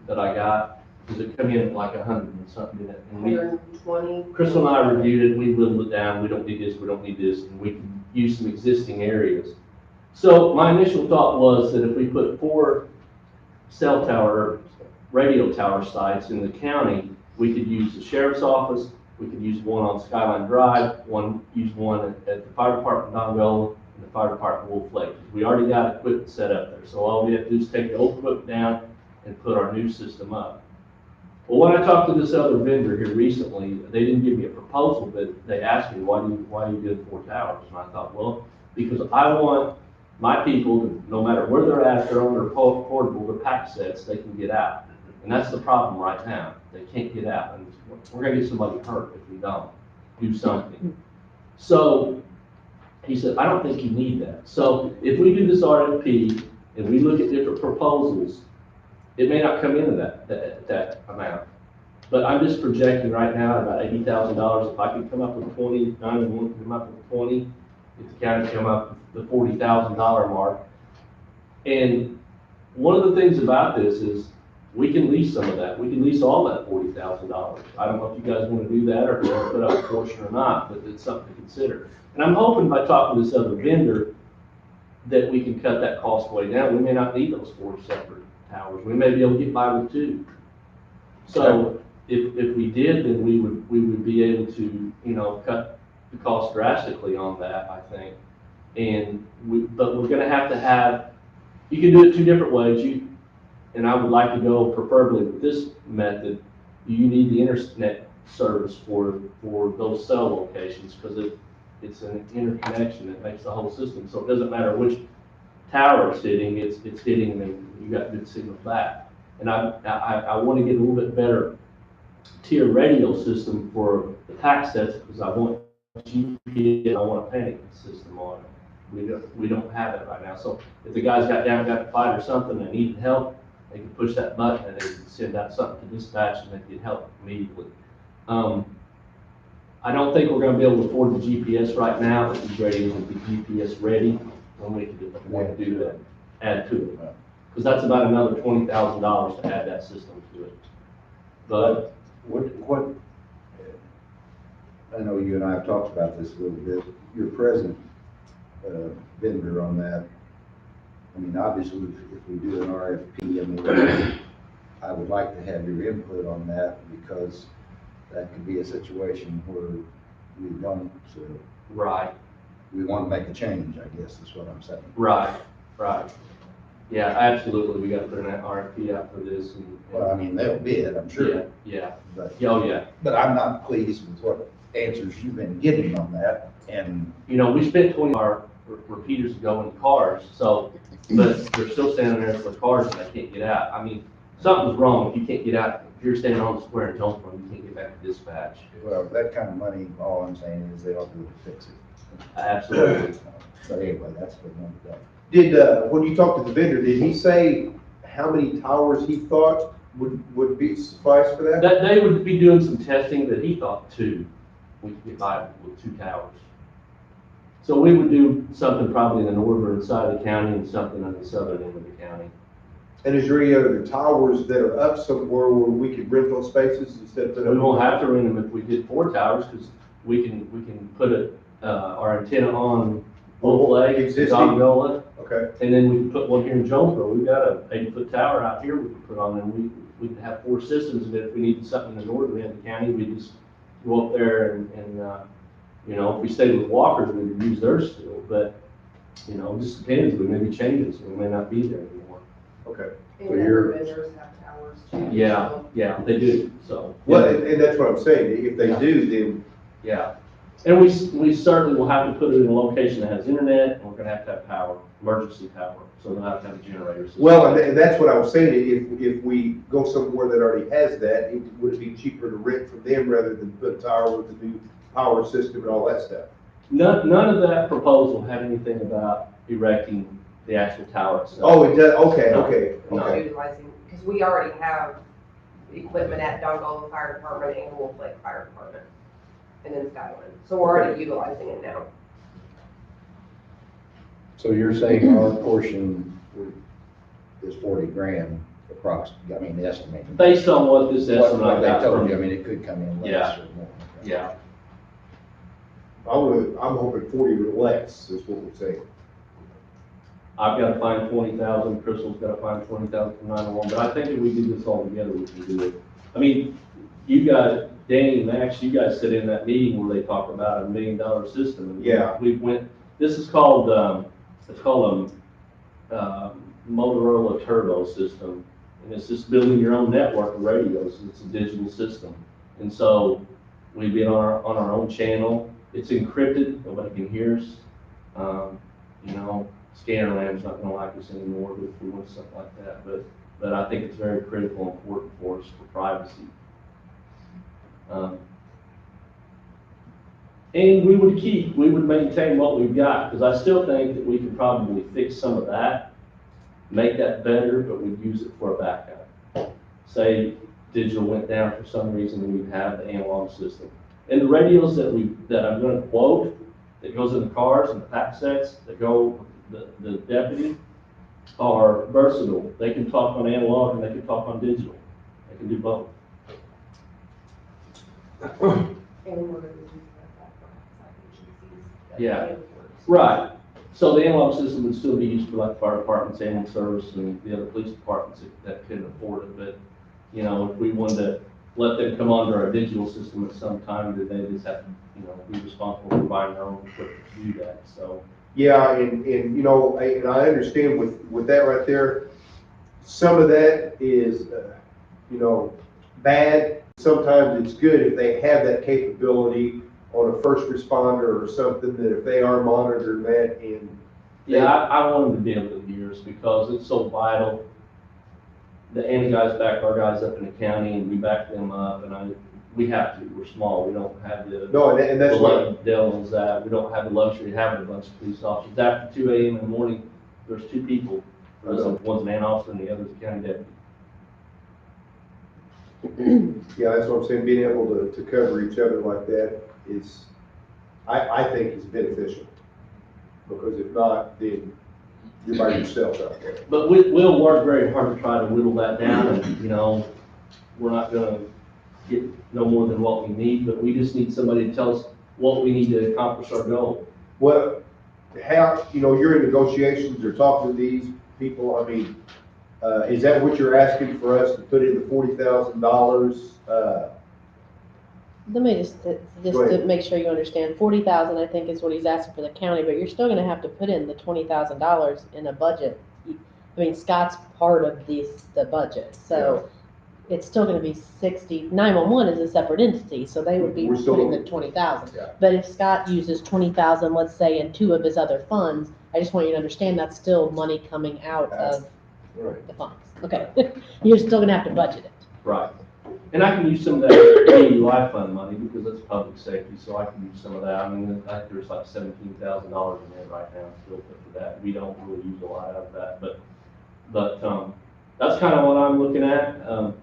that I got. Does it come in at like 100 and something? And we, 120. Crystal and I reviewed it, we whittled it down, we don't need this, we don't need this, and we can use some existing areas. So my initial thought was that if we put 4 cell tower, radio tower sites in the county, we could use the sheriff's office, we could use one on Skyline Drive, use one at the fire department Dongola, and the fire department Wolf Lake. We already got equipment set up there, so all we have to do is take the old equipment down and put our new system up. Well, when I talked to this other vendor here recently, they didn't give me a proposal, but they asked me, why are you doing 4 towers? And I thought, well, because I want my people, to, no matter where they're at, if they're on their portable, their pack sets, they can get out. And that's the problem right now. They can't get out. And we're gonna get somebody hurt if we don't do something. So he said, I don't think you need that. So if we do this RFP and we look at different proposals, it may not come into that amount. But I'm just projecting right now about $80,000. If I can come up with 20, if 911 can come up with 20, if the county come up with the $40,000 mark. And one of the things about this is we can lease some of that. We can lease all that $40,000. I don't know if you guys want to do that or if you want to put up a portion or not, but it's something to consider. And I'm hoping by talking to this other vendor that we can cut that cost way down. We may not need those 4 separate towers. We may be able to get by with 2. So if we did, then we would be able to, you know, cut the cost drastically on that, I think. And but we're gonna have to have, you can do it 2 different ways. And I would like to go preferably with this method. You need the internet service for those cell locations, because it's an interconnection that makes the whole system. So it doesn't matter which tower it's hitting, it's hitting and you got good signal back. And I want to get a little bit better tier radio system for the pack sets, because I want GPS, I want a panic system on it. We don't have it right now. So if the guys got to fight or something and needed help, they can push that button and they can send out something to dispatch and they can help immediately. I don't think we're going to be able to afford the GPS right now, but these radios will be GPS ready when we can do that, add to it. Because that's about another $20,000 to add that system to it. But What, I know you and I have talked about this a little bit, your present vendor on that. I mean, obviously, if we do an RFP, I mean, I would like to have your input on that, because that could be a situation where we don't, right. We want to make a change, I guess, is what I'm saying. Right. Yeah, absolutely. We got to put an RFP out for this. Well, I mean, they'll bid, I'm sure. Yeah. But, Oh, yeah. but I'm not pleased with what answers you've been getting on that, and. You know, we spent 20 our repeaters go in cars, so, but they're still standing there for cars and they can't get out. I mean, something's wrong if you can't get out. If you're standing on the square in Jonesboro, you can't get back to dispatch. Well, that kind of money, all I'm saying is they ought to do to fix it. Absolutely. But anyway, that's what one does. Did, when you talked to the vendor, did he say how many towers he thought would be suffice for that? That they would be doing some testing, that he thought 2. We could get by with 2 towers. So we would do something probably in the northern side of the county and something on the southern end of the county. And is there any other towers that are up somewhere where we could rent those spaces instead of? We won't have to rent them if we did 4 towers, because we can put our antenna on Wolf Lake, Existing. Dongola, Okay. and then we can put one here in Jonesboro. We've got a 80-foot tower out here we can put on, and we can have 4 systems. And if we needed something in the northern end of the county, we just go up there and you know, if we stayed with Walkers, we would use theirs still. But you know, it just depends. We may be changing, so we may not be there anymore. Okay. And So other you're- vendors have towers too. Yeah, so- yeah, they do. So Well, and that's what I'm saying. If they do, then yeah. And we certainly will have to put it in a location that has internet, and we're gonna have to have power, emergency power, so we'll have to have a generator system. well, and that's what I was saying. If we go somewhere that already has that, would it be cheaper to rent from them rather than put a tower with a new power system and all that stuff? None of that proposal had anything about erecting the actual tower itself. Oh, it does. Okay. Not Okay. utilizing, because we already have equipment at Dongola Fire Department and Wolf Lake Fire Department, and then Skyline. So we're already utilizing it now. So you're saying our portion is 40 grand approximately, I mean, the estimate. Based on what this estimate I What they got told you, I from, mean, it could come in Yeah. less or more. yeah. I'm hoping 40 or less is what we're saying. I've got to find 20,000, Crystal's got to find 20,000 for 911, but I think if we do this all together, we can do it. I mean, you guys, Danny and Max, you guys sit in that meeting where they talk about $1 million system. And Yeah. We went, this is called, it's called a Motorola Turbo system. And it's just building your own network of radios. It's a digital system. And so we've been on our own channel. It's encrypted, nobody can hear us. You know, Scannerland's not gonna like us anymore if we want stuff like that, but I think it's very critical and important for us for privacy. And we would maintain what we've got, because I still think that we could probably fix some of that, make that better, but we'd use it for a backup. Say digital went down for some reason, and we'd have the analog system. And the radios that I'm gonna quote, that goes in the cars and the pack sets that go, the deputy, are versatile. They can talk on analog and they can talk on digital. They can do both. And we're gonna use that for agencies. Yeah. Right. So the analog system would still be used for like fire departments, ambulance service, and the other police departments that couldn't afford it. But, you know, if we wanted to let them come onto our digital system at some time, then they just have to, you know, be responsible for buying their own equipment to do that. So, Yeah, and you know, and I understand with that right there, some of that is, you know, bad. Sometimes it's good if they have that capability on a first responder or something, that if they are monitoring that and. yeah, I want them to be able to hear us because it's so vital. The ANI guys back our guys up in the county, and we back them up, and we have to. We're small. We don't have the. No, and that's what. Devils that we don't have the luxury of having a bunch of police officers. After 2 a.m. in the morning, there's two people. One's an AN officer and the other's a county deputy. Yeah, that's what I'm saying, being able to cover each other like that is, I think is beneficial. Because if not, then you're by yourself out there. But we'll work very hard to try to whittle that down, and, you know, we're not gonna get no more than what we need, but we just need somebody to tell us what we need to accomplish our goal. Well, how, you know, you're in negotiations or talking to these people, I mean, is that what you're asking for us to put in the $40,000? Let me just Go to ahead. make sure you understand, 40,000, I think, is what he's asking for the county, but you're still gonna have to put in the $20,000 in a budget. I mean, Scott's part of the budget, so it's still gonna be 60, 911 is a separate entity, so they would be We're still- putting the 20,000. Yeah. But if Scott uses 20,000, let's say, in two of his other funds, I just want you to understand that's still money coming out of Right. the funds. Okay, you're still gonna have to budget it. Right. And I can use some of that DUI fund money because that's public safety, so I can use some of that. I mean, I think there's like $17,000 in there right now still for that. We don't really use a lot out of that, but that's kind of what I'm looking at.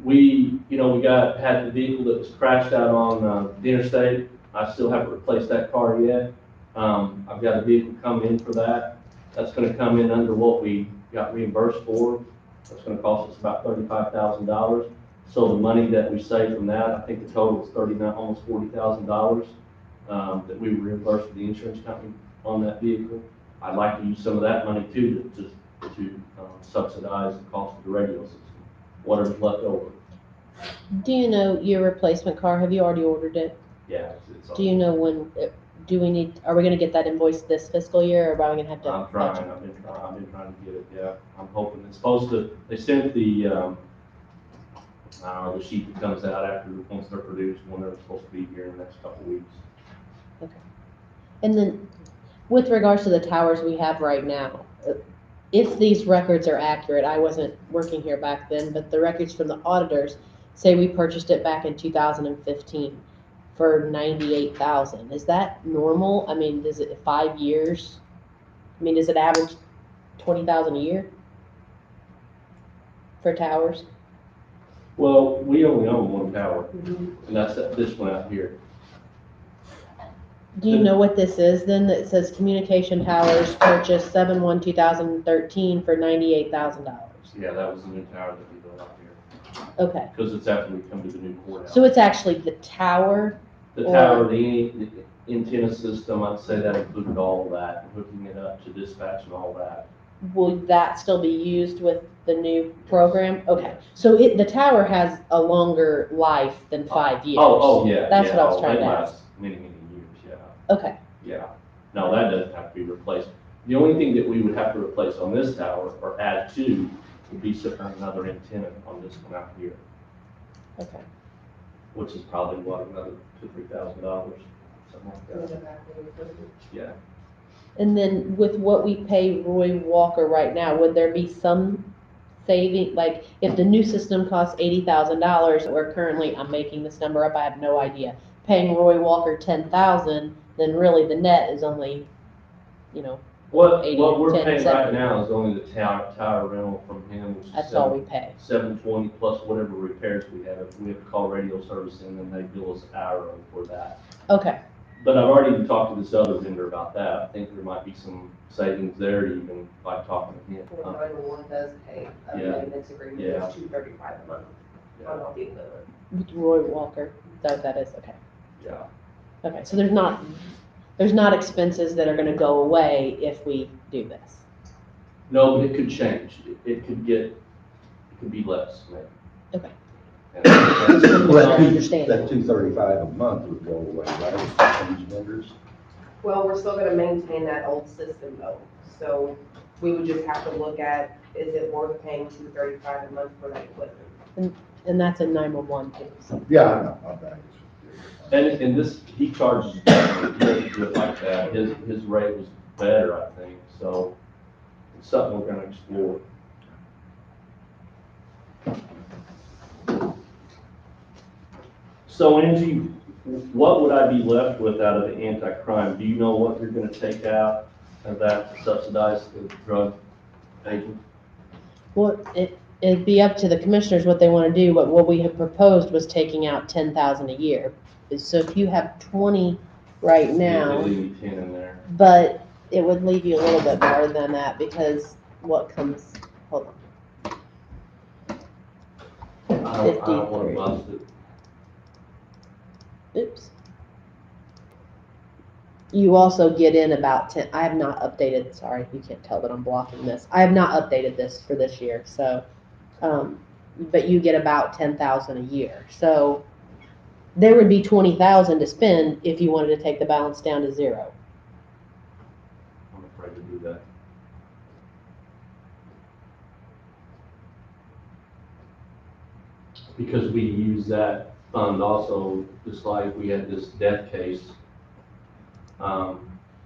We had the vehicle that was crashed out on the interstate. I still haven't replaced that car yet. I've got a vehicle coming in for that. That's gonna come in under what we got reimbursed for. That's gonna cost us about $35,000. So the money that we save from that, I think the total is almost $40,000 that we were reimbursed for the insurance company on that vehicle. I'd like to use some of that money too to subsidize the cost of the radio system, whatever's left over. Do you know your replacement car? Have you already ordered it? Yeah, it's. Do you know when, are we gonna get that invoice this fiscal year, or are we gonna have to? I'm trying, I've been trying to get it, yeah. I'm hoping, it's supposed to, they sent the, the sheet that comes out once they're produced, when they're supposed to be here in the next couple of weeks. And then, with regards to the towers we have right now, if these records are accurate, I wasn't working here back then, but the records from the auditors say we purchased it back in 2015 for $98,000. Is that normal? I mean, is it 5 years? I mean, does it average 20,000 a year for towers? Well, we only own one tower, and that's this one out here. Do you know what this is then, that says communication towers purchased 7/1/2013 for $98,000? Yeah, that was the new tower that we built out here, Okay, because it's after we come to the new courthouse. so it's actually the tower? The or- tower, the antenna system, I'd say that included all of that, hooking it up to dispatch and all that. Will that still be used with the new program? Okay, so the tower has a longer life than 5 years? Oh, yeah. That's yeah, what I was oh, trying it to lasts ask. Many, many years, yeah, Okay, yeah. No, that doesn't have to be replaced. The only thing that we would have to replace on this tower, or add to, would be another antenna on this one out here, okay. which is probably what, another $2,000-3,000, something like that. Yeah. And then with what we pay Roy Walker right now, would there be some saving, like if the new system costs $80,000, or currently, I'm making this number up, I have no idea, paying Roy Walker $10,000, then really the net is only, you know, What 80, we're 10, paying 70. right now is only the tower rental from him, which is that's all we pay. $720 plus whatever repairs we have. If we have to call radio service in, then they bill us hourly for that. Okay, But I've already talked to this other vendor about that. I think there might be some savings there even by talking to him. The 911 does pay a Yeah. maintenance agreement, Yeah. it's $235 a month on all the equipment. with Roy Walker, is that what that is? Okay. Yeah. Okay, so there's not expenses that are gonna go away if we do this. No, but it could change. It could be less, maybe. Okay. And that's- Well, understand. that 235 a month would go away, right? Change vendors. Well, we're still gonna maintain that old system though, so we would just have to look at, is it worth paying $235 a month for that equipment? And that's a 911 too, so. Yeah, I know, my bad. And this, he charges, he doesn't do it like that. His rate was better, I think, so it's something we're gonna explore. So Angie, what would I be left with out of the anti-crime? Do you know what you're gonna take out of that to subsidize the drug agent? Well, it'd be up to the commissioners what they wanna do, but what we had proposed was taking out 10,000 a year. So if you have 20 right now, They leave me 10 in there. but it would leave you a little bit more than that because what comes, hold on. I don't wanna bust it. Oops. You also get in about 10, I have not updated, sorry, you can't tell that I'm blocking this. I have not updated this for this year, so, but you get about 10,000 a year. So there would be 20,000 to spend if you wanted to take the balance down to 0. I'm afraid to do that. Because we use that fund also, just like we had this death case,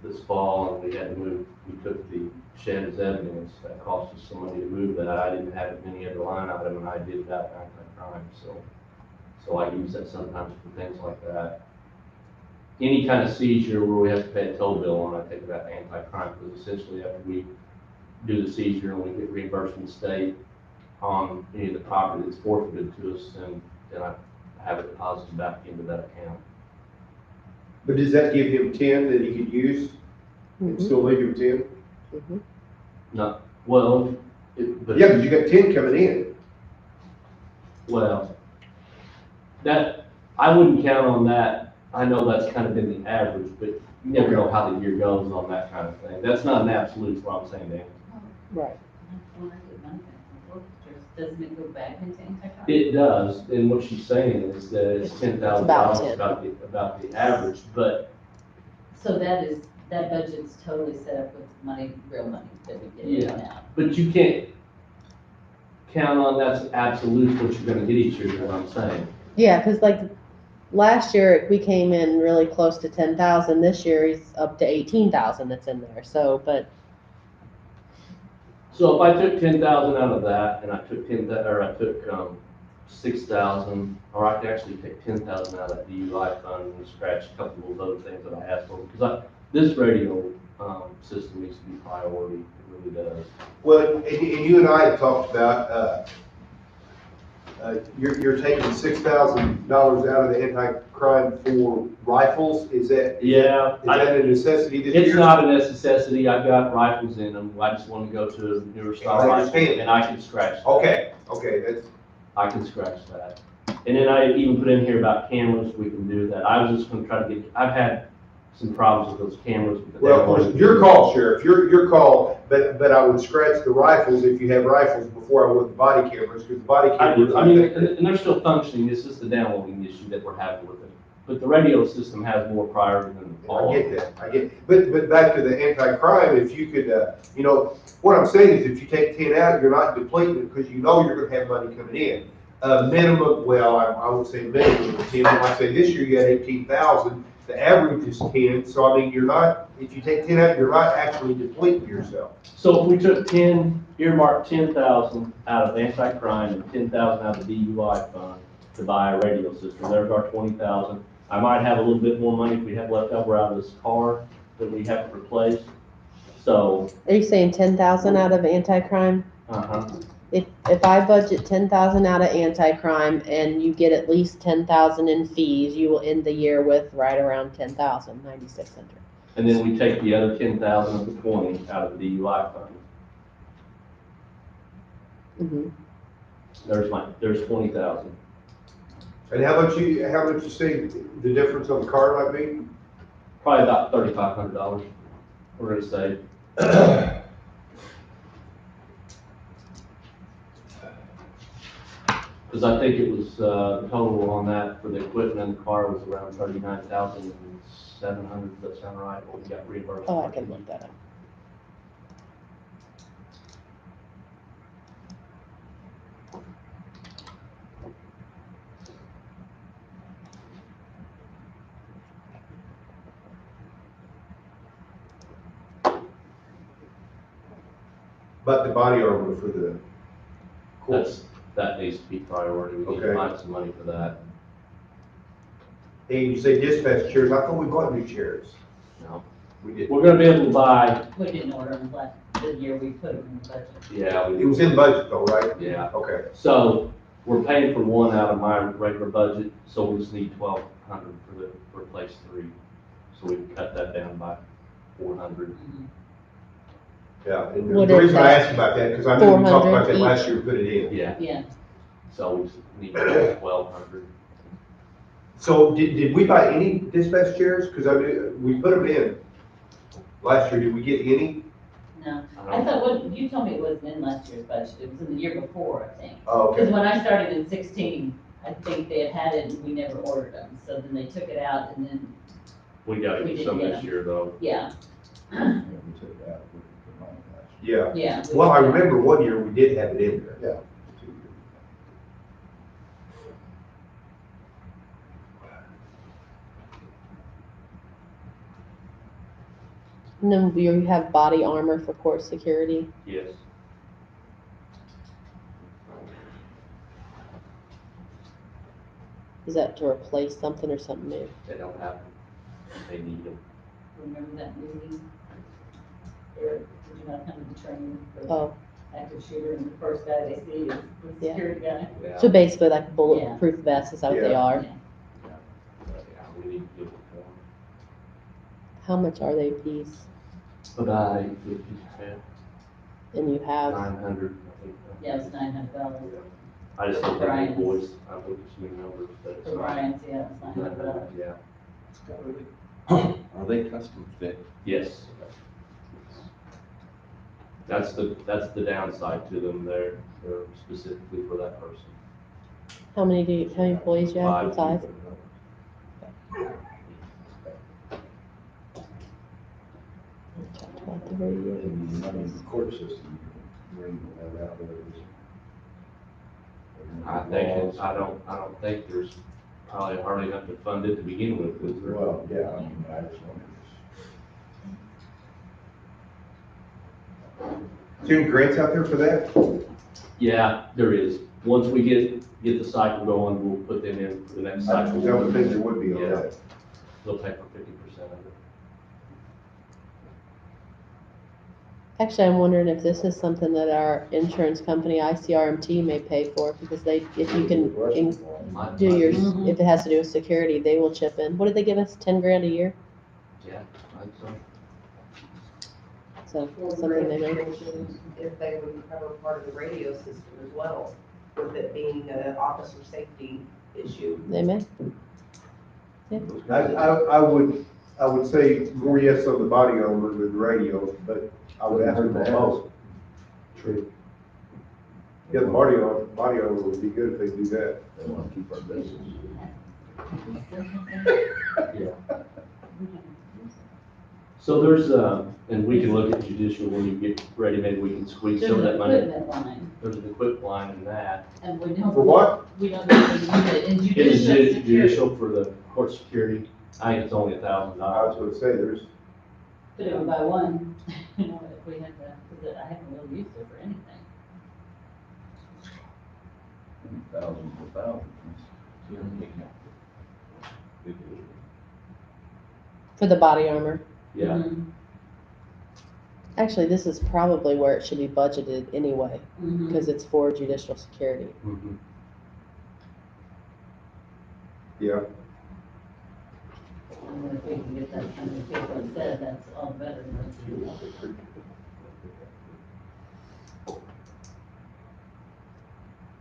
this fall, and we had to move, we took the shed as evidence, that cost us some money to move that, I didn't have it in any other line item, and I did that anti-crime, so I use that sometimes for things like that. Any kind of seizure where we have to pay a toll bill on, I take that anti-crime, because essentially after we do the seizure and we get reimbursed from the state on any of the property that's forfeited to us, then I have it deposited back into that account. But does that give him 10 that he could use and still leave him 10? Mhm. No, well, but. Yeah, because you got 10 coming in. Well, that, I wouldn't count on that. I know that's kind of been the average, but you never know how the year goes on that kind of thing. That's not an absolute, is what I'm saying, Dan. Right. Doesn't it go back into anti-crime? It does, and what she's saying is that it's $10,000 about 10. about the average, but So that budget's totally set up with money, real money that we get in Yeah. and out. But you can't count on that's absolute what you're gonna get each year, is what I'm saying. Yeah, because like last year, we came in really close to 10,000. This year, he's up to 18,000 that's in there. So, but So if I took 10,000 out of that, and I took 6,000, or I could actually take 10,000 out of that DUI fund and scratch a couple of those other things that I asked for, because this radio, system needs to be priority, it really does. Well, and you and I have talked about, You're taking $6,000 out of the anti-crime for rifles, is that? Yeah, Is that a necessity this it's year? not a necessity, I've got rifles in them, I just wanna go to a newer style I rifle, understand. and I can scratch that. Okay, that's, I can scratch that. And then I even put in here about cameras, we can do that, I was just gonna try to get, I've had some problems with those cameras. but they well, always- your call, Sheriff, your call, but I would scratch the rifles if you have rifles before I would the body cameras, because the body I cameras. do, I mean, and they're still functioning, it's just the downloading issue that we're having with it. But the radio system has more priority than all. I get that, but back to the anti-crime, if you could, what I'm saying is if you take 10 out, you're not depleting it because you know you're gonna have money coming in. Minimum, well, I would say minimum of 10, but like I say, this year you had 18,000, the average is 10, so I mean, you're not, if you take 10 out, you're not actually depleting yourself. So if we took earmarked 10,000 out of anti-crime and 10,000 out of the DUI fund to buy a radio system, there's our 20,000. I might have a little bit more money if we have left over out of this car that we have to replace. So, Are you saying 10,000 out of anti-crime? If I budget 10,000 out of anti-crime and you get at least 10,000 in fees, you will end the year with right around 10,000, 9,600. and then we take the other 10,000 of the 20 out of the DUI fund. Mhm. There's 20,000. And how much you say the difference on the car might be? Probably about $3,500, we're gonna say. Because I think it was, the total on that for the equipment and the car was around 39,700, does that sound right? Or we got reimbursed? Oh, I can look that up. But the body armor for the course. That needs to be priority, we need to Okay. find some money for that. And you say dispatch chairs, I thought we bought new chairs. No. We did. We're gonna be able to buy, We didn't order them the year we put them in the budget. yeah, It was in budget though, right? yeah. Okay. So, we're paying for one out of my regular budget, so we just need 1,200 for replace 3. So we can cut that down by 400. Yeah, and What the is reason I that? asked about that, because I know we talked about that 400 last year, put it in. Yeah, Yeah, so we just need 1,200. So did we buy any dispatch chairs? Because we put them in last year. Did we get any? no. I I don't- thought, you told me it wasn't in last year's budget, it was in the year before, I think. Oh, Because okay. when I started in 16, I think they had it and we never ordered them. So then they took it out and then, We gotta We get didn't some get this them. year though. yeah, Yeah, we took it out, we put money last year. Yeah. yeah. we- Well, I remember one year we did have it in there. Yeah. 2 years. And then you have body armor for court security. Yes. Is that to replace something or something new? They don't have them. They need them. Remember that meeting? Eric, did you not come to the training for Oh, active shooter and the first guy they see is the Yeah. security guy? Yeah. so basically like bulletproof vests, is that what they Yeah. are? Yeah. Yeah, we need to get them for them. How much are they a piece? But I, if you had And you have, 900, I think. Yeah, it was $900. I just looked at Brian's. the boys, I looked at some numbers, but it's For not. Brian's, yeah, it was $900. Yeah, Are they custom fit? yes. That's the downside to them, they're specifically for that person. how many employees you have? 5? Talked about the radio. And the money in the court system, bring that out there. I don't think there's probably hardly enough to fund it to begin with, is there? Well, yeah, I mean, I just wanted Is there any grants out there for that? Yeah, there is. Once we get the cycle going, we'll put them in for the next I cycle. don't think there would be on Yeah. that. They'll pay for 50% of it. Actually, I'm wondering if this is something that our insurance company, ICRMT, may pay for, because they, if you can do your, if it has to do with security, they will chip in. What did they give us, 10 grand a year? Yeah, I'd say. So, Well, something they may. mentioned if they would cover part of the radio system as well, with it being an officer safety issue. They may. I would say more yes on the body armor than the radios, but I would ask them both. True. Yeah, the body armor would be good if they do that. They wanna keep our business. So there's, and we can look at judicial when you get ready, maybe we can squeeze There's some of an that money. equipment line, There's an equipment line in that. and we don't. For what? We don't need to use it in It is judicial security. judicial for the court security, I think it's only I was $1,000. gonna say, there's, But it would buy one, you know, if we had that, because I haven't really used it for anything. 1,000 per 1,000. You know, you can- we could- For the body armor. Yeah, Mhm. Actually, this is probably where it should be budgeted anyway, Mhm. because it's for judicial security. mhm. yeah, And if we can get that kind of people instead, that's all better.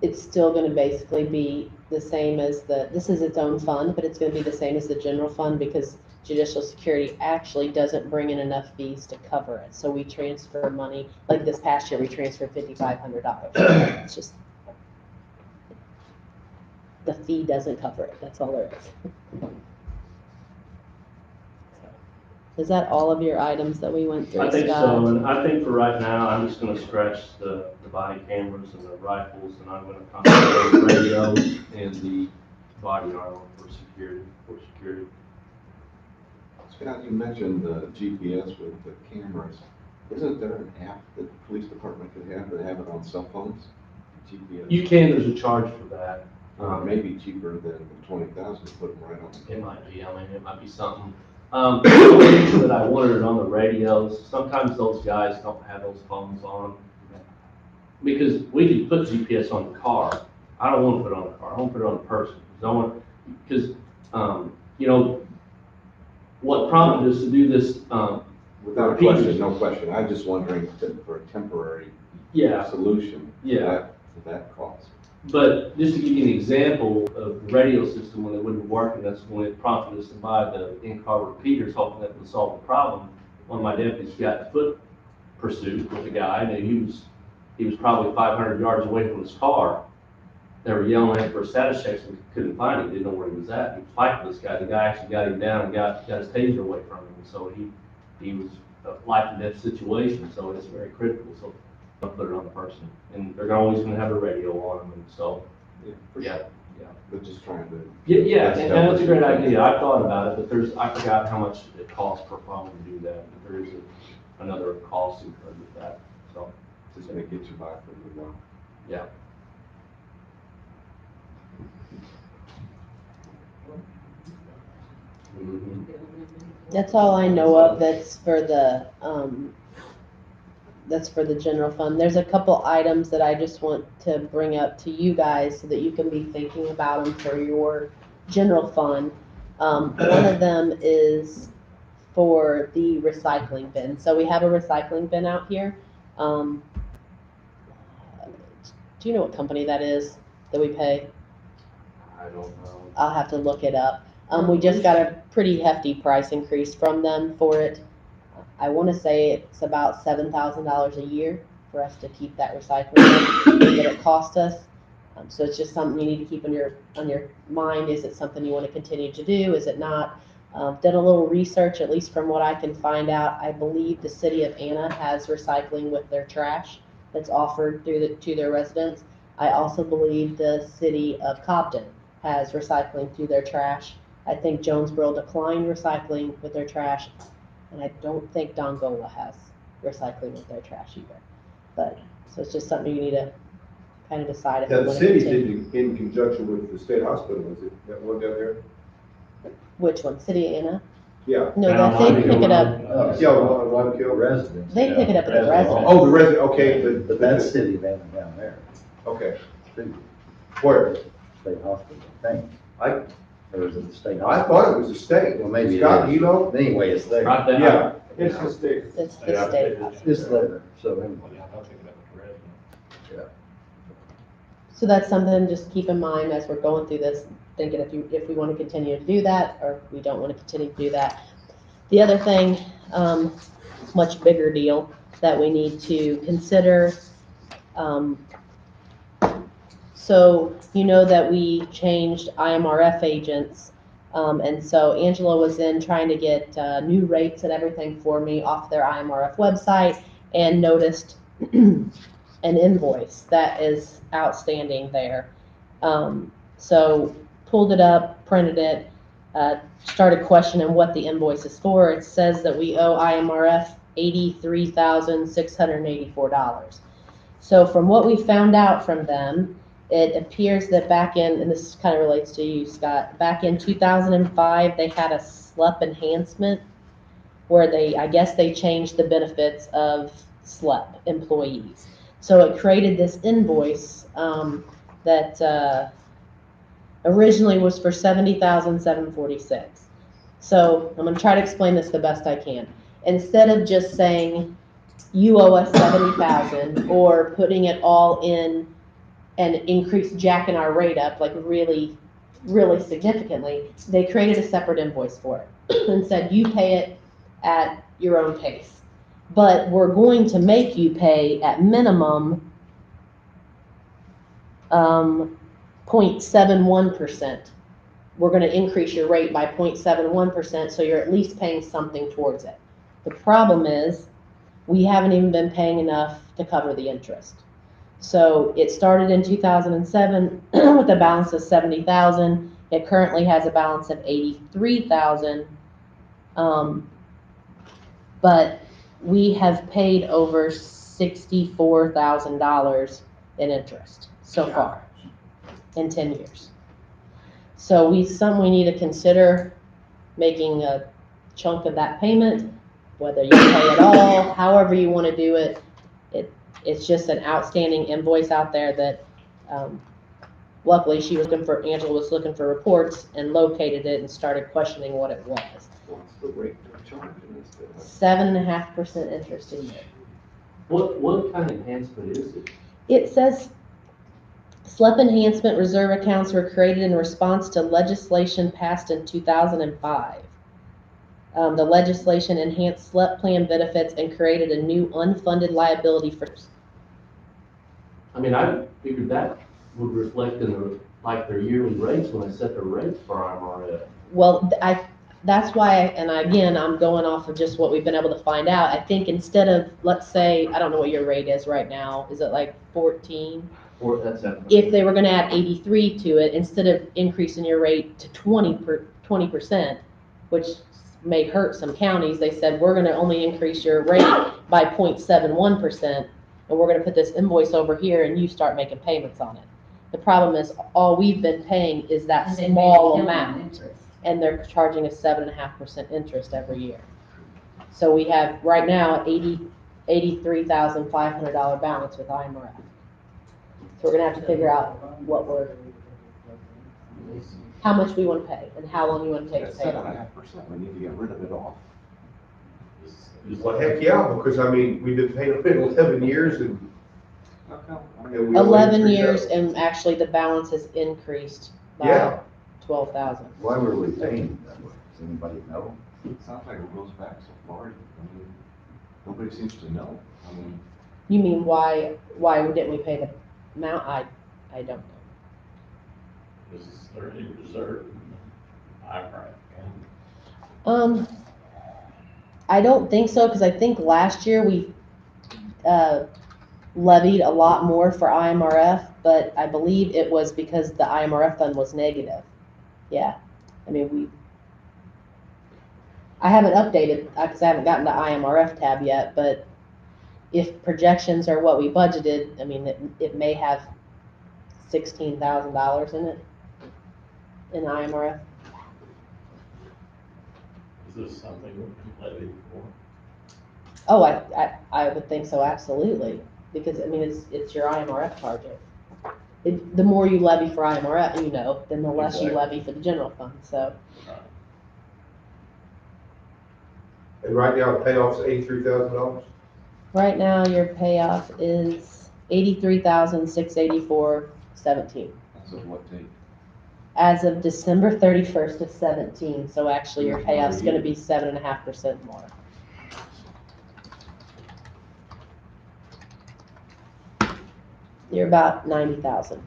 It's still gonna basically be the same as this is its own fund, but it's gonna be the same as the general fund, because judicial security actually doesn't bring in enough fees to cover it. So we transfer money, like this past year, we transferred $5,500. It's just, the fee doesn't cover it, that's all there is. Is that all of your items that we went through, I think Scott? so, and I think for right now, I'm just gonna scratch the body cameras and the rifles, and I'm gonna concentrate on the radios and the body armor for security. Scott, you mentioned the GPS with the cameras. Isn't there an app that the police department could have it on cell phones? GPS? You can, there's a charge for that. Maybe cheaper than 20,000 to put them right on. It might be, I mean, it might be something. The only reason that I wanted it on the radios, sometimes those guys don't have those phones on. Because we could put GPS on the car. I don't want to put it on the car, I want to put it on the person. Because, you know, what prompted us to do this, Without a question, no question. I'm just wondering for a temporary yeah, solution. Yeah. To that cost. but just to give you an example of the radio system, when it wouldn't work, and that's when it prompted us to buy the in-car repeaters, hoping that would solve the problem. One of my deputies got in foot pursuit with a guy, and he was probably 500 yards away from his car. They were yelling at him for status checks and couldn't find him, didn't know where he was at. He was fighting with this guy. The guy actually got him down and got his taser away from him. So he was a life and death situation, so it's very critical. So I'll put it on the person. And they're always gonna have a radio on them, and so, Yeah, for yeah, sure. yeah. But just trying to. Yeah, and that's a great idea. I thought about it, but I forgot how much it costs per phone to do that. But there is another cost incurred with that, so, Just gonna get you by for a little while. yeah. Mhm. That's all I know of that's for the general fund. There's a couple items that I just want to bring up to you guys so that you can be thinking about them for your general fund. One of them is for the recycling bin. So we have a recycling bin out here. Do you know what company that is that we pay? I don't know. I'll have to look it up. We just got a pretty hefty price increase from them for it. I want to say it's about $7,000 a year for us to keep that recycling bin that it cost us. So it's just something you need to keep on your mind. Is it something you want to continue to do? Is it not? Done a little research, at least from what I can find out. I believe the city of Anna has recycling with their trash that's offered to their residents. I also believe the city of Cobden has recycling through their trash. I think Jonesboro declined recycling with their trash, and I don't think Dongola has recycling with their trash either. But, so it's just something you need to kind of decide if you the want to city's continue. in conjunction with the state hospital, is it, that one down there? Which one, City of Anna? Yeah. No, Down that they Limey pick it up, Yeah, Lime Kiln. Residents. they pick it up at the residence. Oh, the resident, okay, But that's city van down there, okay. too, Where? state hospital, I think. I- Or is it the state I hospital? thought it was the state. Well, maybe it Scott, is. you know? Anyway, it's there. Right there. Yeah, it's the state. It's the Yeah, state. It's there, so anyway. Yeah, I'll take it up with the resident. So that's something just keep in mind as we're going through this, thinking if we want to continue to do that, or if we don't want to continue to do that. The other thing, much bigger deal that we need to consider. So you know that we changed IMRF agents. And so Angela was in trying to get new rates and everything for me off their IMRF website and noticed an invoice that is outstanding there. So pulled it up, printed it, started questioning what the invoice is for. It says that we owe IMRF $83,684. So from what we found out from them, it appears that back in, and this kind of relates to you, Scott, back in 2005, they had a SLEP enhancement where I guess they changed the benefits of SLEP employees. So it created this invoice that originally was for $70,746. So I'm going to try to explain this the best I can. Instead of just saying you owe us $70,000 or putting it all in and jacking our rate up like really, really significantly, they created a separate invoice for it and said you pay it at your own pace. But we're going to make you pay at minimum 0.71%. We're going to increase your rate by 0.71%, so you're at least paying something towards it. The problem is we haven't even been paying enough to cover the interest. So it started in 2007 with a balance of $70,000. It currently has a balance of $83,000. But we have paid over $64,000 in interest so far in 10 years. So we need to consider making a chunk of that payment, whether you pay it all, however you want to do it. It's just an outstanding invoice out there that, luckily Angela was looking for reports and located it and started questioning what it was. What's the rate they're charging us? 7.5% interest a year. What kind of enhancement is it? It says SLEP enhancement reserve accounts were created in response to legislation passed in 2005. The legislation enhanced SLEP plan benefits and created a new unfunded liability for. I mean, I figured that would reflect in their yearly rates when they set their rates for IMRF. Well, that's why, again, I'm going off of just what we've been able to find out. I think instead of, let's say, I don't know what your rate is right now. Is it like 14? Or that's it. If they were going to add 83 to it, instead of increasing your rate to 20%, which may hurt some counties, they said, we're going to only increase your rate by 0.71%, and we're going to put this invoice over here, and you start making payments on it. The problem is, all we've been paying is that And they small made it amount, interest. and they're charging us 7.5% interest every year. So we have, right now, $83,500 balance with IMRF. So we're going to have to figure out how much we want to pay, and how long you want to take to That's pay it off. 7.5%, we need to get rid of it all. Well, heck yeah, because I mean, we've been paying it 11 years and. How come? I mean, and we only 11 increased years, up. and actually the balance has increased by Yeah. 12,000. Why were we paying that way? Does anybody know? It sounds like it goes back so far, I mean, nobody seems to know. I mean, You mean why didn't we pay the amount? I don't know. Is there any reserve in the IMRF account? I don't think so, because I think last year we levied a lot more for IMRF, but I believe it was because the IMRF fund was negative. Yeah, I mean, I haven't updated, because I haven't gotten the IMRF tab yet, but if projections are what we budgeted, I mean, it may have $16,000 in it, in IMRF. this something we can levy for? Oh, I would think so, absolutely, because, I mean, it's your IMRF target. The more you levy for IMRF, then the less you levy for the general fund, so. And right now, the payoff's $83,000. Right now, your payoff is 83,684.17. As of what date? As of December 31st of 17, so actually your payoff's gonna be 7.5% more. You're about 90,000.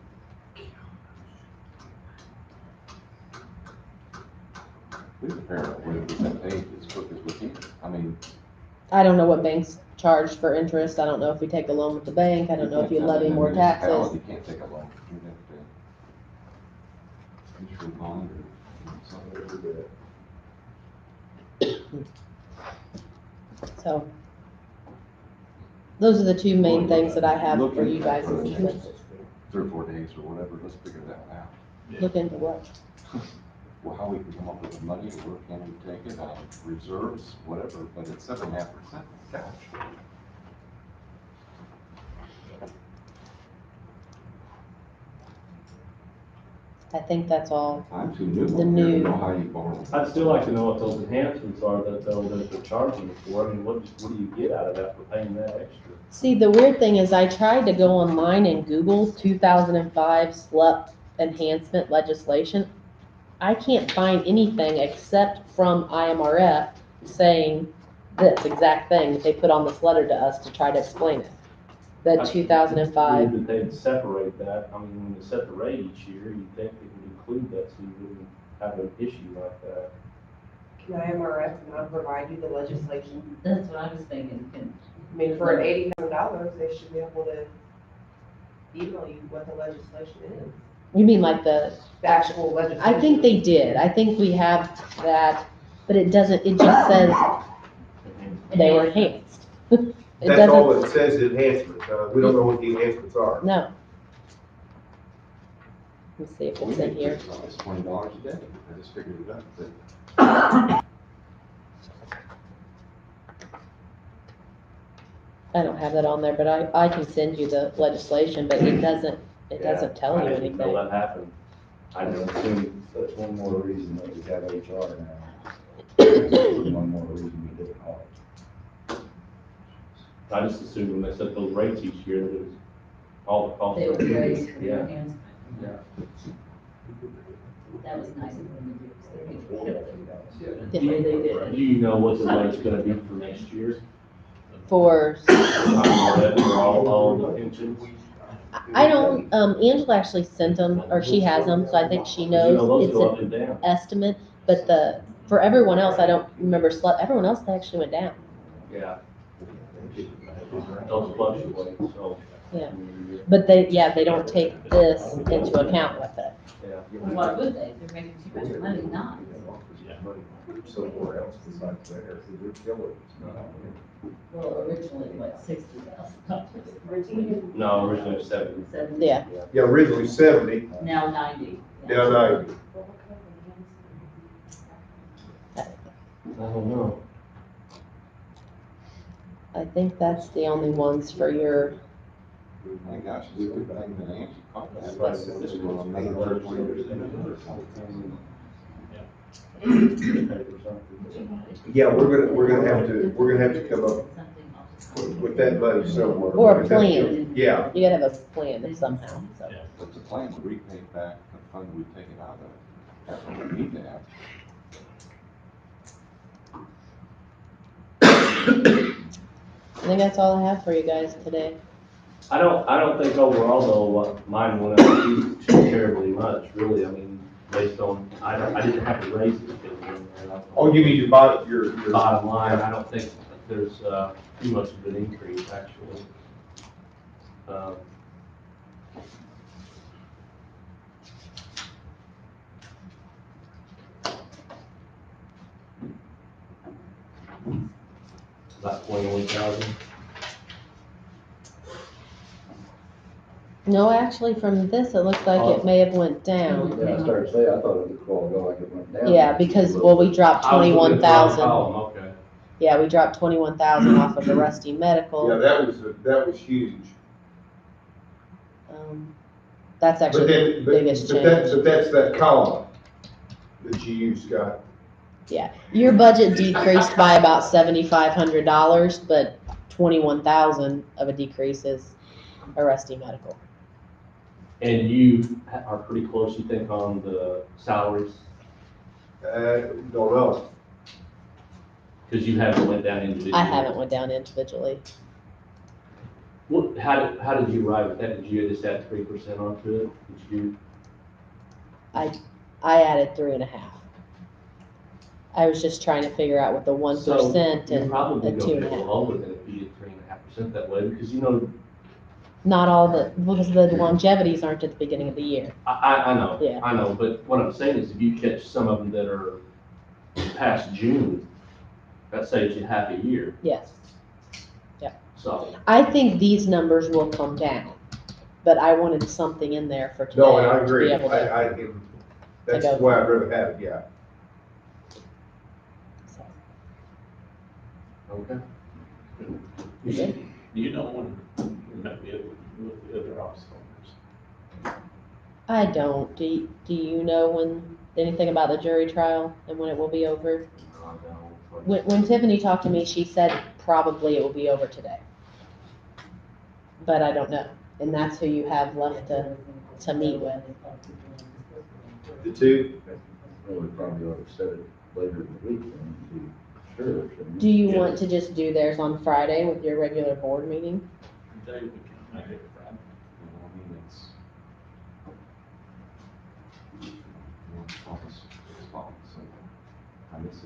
We apparently would get paid as quick as we can. I mean. I don't know what banks charge for interest. I don't know if we take a loan with the bank. I don't know if you levy more taxes. You can't take a loan. You'd have to issue a bond or something. So, those are the two main things that I have for you guys. 3 or 4 days or whatever, let's figure that out. Look into what? Well, how we can come up with the money, where can we take it, reserves, whatever, but it's 7.5%, gosh. I think that's all. I'm too new, The I don't new- know how you borrow. I'd still like to know what those enhancements are that they're charging us for. I mean, what do you get out of that for paying that extra? See, the weird thing is I tried to go online and Google 2005 SLUP enhancement legislation. I can't find anything except from IMRF saying this exact thing that they put on this letter to us to try to explain it. That It's 2005, weird that they'd separate that. I mean, when they set the rate each year, you'd think they would include that so you wouldn't have an issue like that. Can IMRF not provide you the legislation? That's what I was thinking. I mean, for an $80,000, they should be able to email you what the legislation is, you mean like the actual legislation. I think they did. I think we have that, but it doesn't, it just says they were enhanced. It That's all doesn't, it says, enhancement. We don't know what the enhancements are. no. Let's see if it's in here. It's $20 a day, I just figured it out, but. I don't have that on there, but I can send you the legislation, but it doesn't tell you I didn't know anything. that happened. I just assumed. That's one more reason that we have HR now. One more reason we did it all. I just assumed when they set those rates each year that it was all the cost. They of were the raised year. for the Yeah. enhancement. Yeah. That was nice of them to do. Yeah. Yeah, they did. Do you know what the rate's gonna be for next year? For, I don't know that for all the pensions. I don't, Angela actually sent them, or she has them, so I think she You know, knows those it's go up an and down. estimate, but for everyone else, I don't remember, everyone else they actually went down. Yeah. Those fluctuate, so. Yeah. But they don't take this into account with it. Yeah. Why would they? They're making too much money not. Somewhere else besides there, we're killing. Well, originally, what, $60,000? No, originally it was 70. Yeah. Yeah, originally 70, Now 90. now 90. I don't know. I think that's the only ones for your, My gosh, it's a good thing that Angie caught that. This was another 20 years. Yeah, we're gonna have to come up with that money somewhere. Or a plan. Yeah, you gotta have a plan somehow, so. But the plan to repay back the fund we've taken out of, that's what we need to have. I think that's all I have for you guys today. I don't think overall though, mine went up too terribly much, really. I mean, based on, I didn't have to raise it. oh, you mean your Bottom line, I don't think there's, too much of an increase, actually. About 21,000. No, actually, from this, it looks like it may have went down. Yeah, I started to say, I thought it was going to go like it went down. Yeah, because, well, we dropped I was looking at the wrong 21,000. column, okay. Yeah, we dropped 21,000 off of the Rusty Yeah, Medical. that was huge. That's But actually then, the biggest but change. that's that column that you use, Scott. Yeah, your budget decreased by about $7,500, but 21,000 of a decrease is a Rusty Medical. And you are pretty close, you think, on the salaries? Don't know. Because you haven't went down individually. I haven't went down individually. What, how did you arrive at that? Did you just add 3% onto it? Did you? I added 3.5. I was just trying to figure out what the 1% So and you probably a go a bit 2.5. lower than if you did 3.5% that way, because you know, Not all because the longevities aren't at the beginning of the year. I know, Yeah. I know, but what I'm saying is if you catch some of them that are past June, that saves you half a year, Yes. so. I think these numbers will come down, but I wanted something in there for today. No, and I to agree. be able to- That's go. the way I'd rather have it, yeah. Okay. Do you know when you might be able to with the other office holders? I don't. Do you know when, anything about the jury trial and when it will be over? When Tiffany talked to me, she said probably it will be over today. But I don't know. And that's who you have left to meet with. The two? Well, we probably ought to set it later in the week, then, to be sure, shouldn't we? Do you want to just do theirs on Friday with your regular board meeting? Today we can make it Friday. I mean, it's office spot, so I miss it.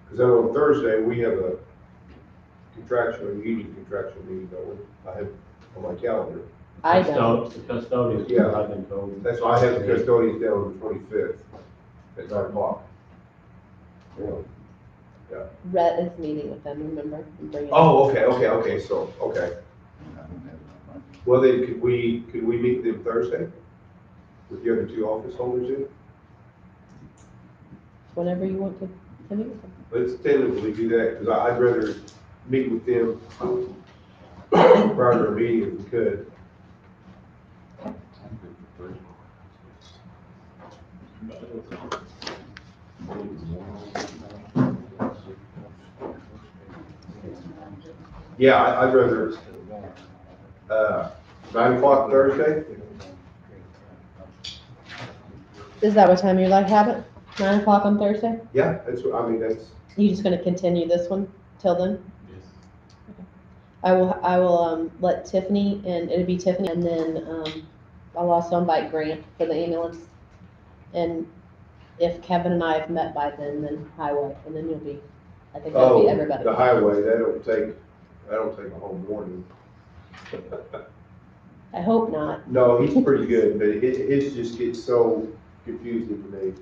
Because then on Thursday, we have a union contractual meeting, don't we? I have on my calendar. I don't. The custodians, Yeah. I've been told. That's why I have the custodians down on the 25th at 9 o'clock. Really? Rhett is meeting with them, remember? And bringing- Oh, okay, so, okay. I don't have it on my. Well, then, could we meet them Thursday? With the other two office holders in? Whenever you want to meet with them. Let's tentatively do that, because I'd rather meet with them prior to our meeting if we could. Yeah, I'd rather, 9 o'clock Thursday? Is that what time you like to have it? 9 o'clock on Thursday? Yeah, that's what, I mean, that's, You just gonna continue this one till then? Yes. I will let Tiffany, and it'll be Tiffany, and then, I'll also invite Grant for the ambulance. And if Kevin and I have met by then highway, and then you'll be, I think that'll be everybody. the highway, that don't take a whole morning. I hope not. No, he's pretty good, but it just gets so confusing to me.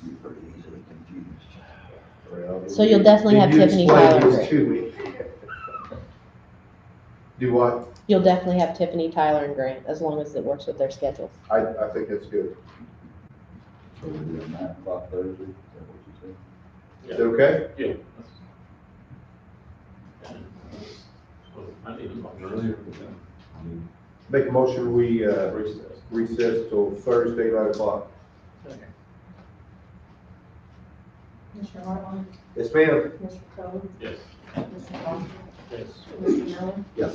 You're pretty easily confused. Well, So you'll definitely have Did you Tiffany explain Tyler this to me? Do what? You'll definitely have Tiffany, Tyler, and Grant, as long as it works with their schedules. I think that's good. So we're doing 9 o'clock Thursday, is that what you said? Is that okay? Yeah. So I need to talk earlier. I mean, Make a motion, we, Recess. recess till Thursday, 9 o'clock. Commissioner Hartline, Yes, ma'am. Commissioner Cole, Yes. Commissioner Boswell, Yes. Commissioner Miller, Yes.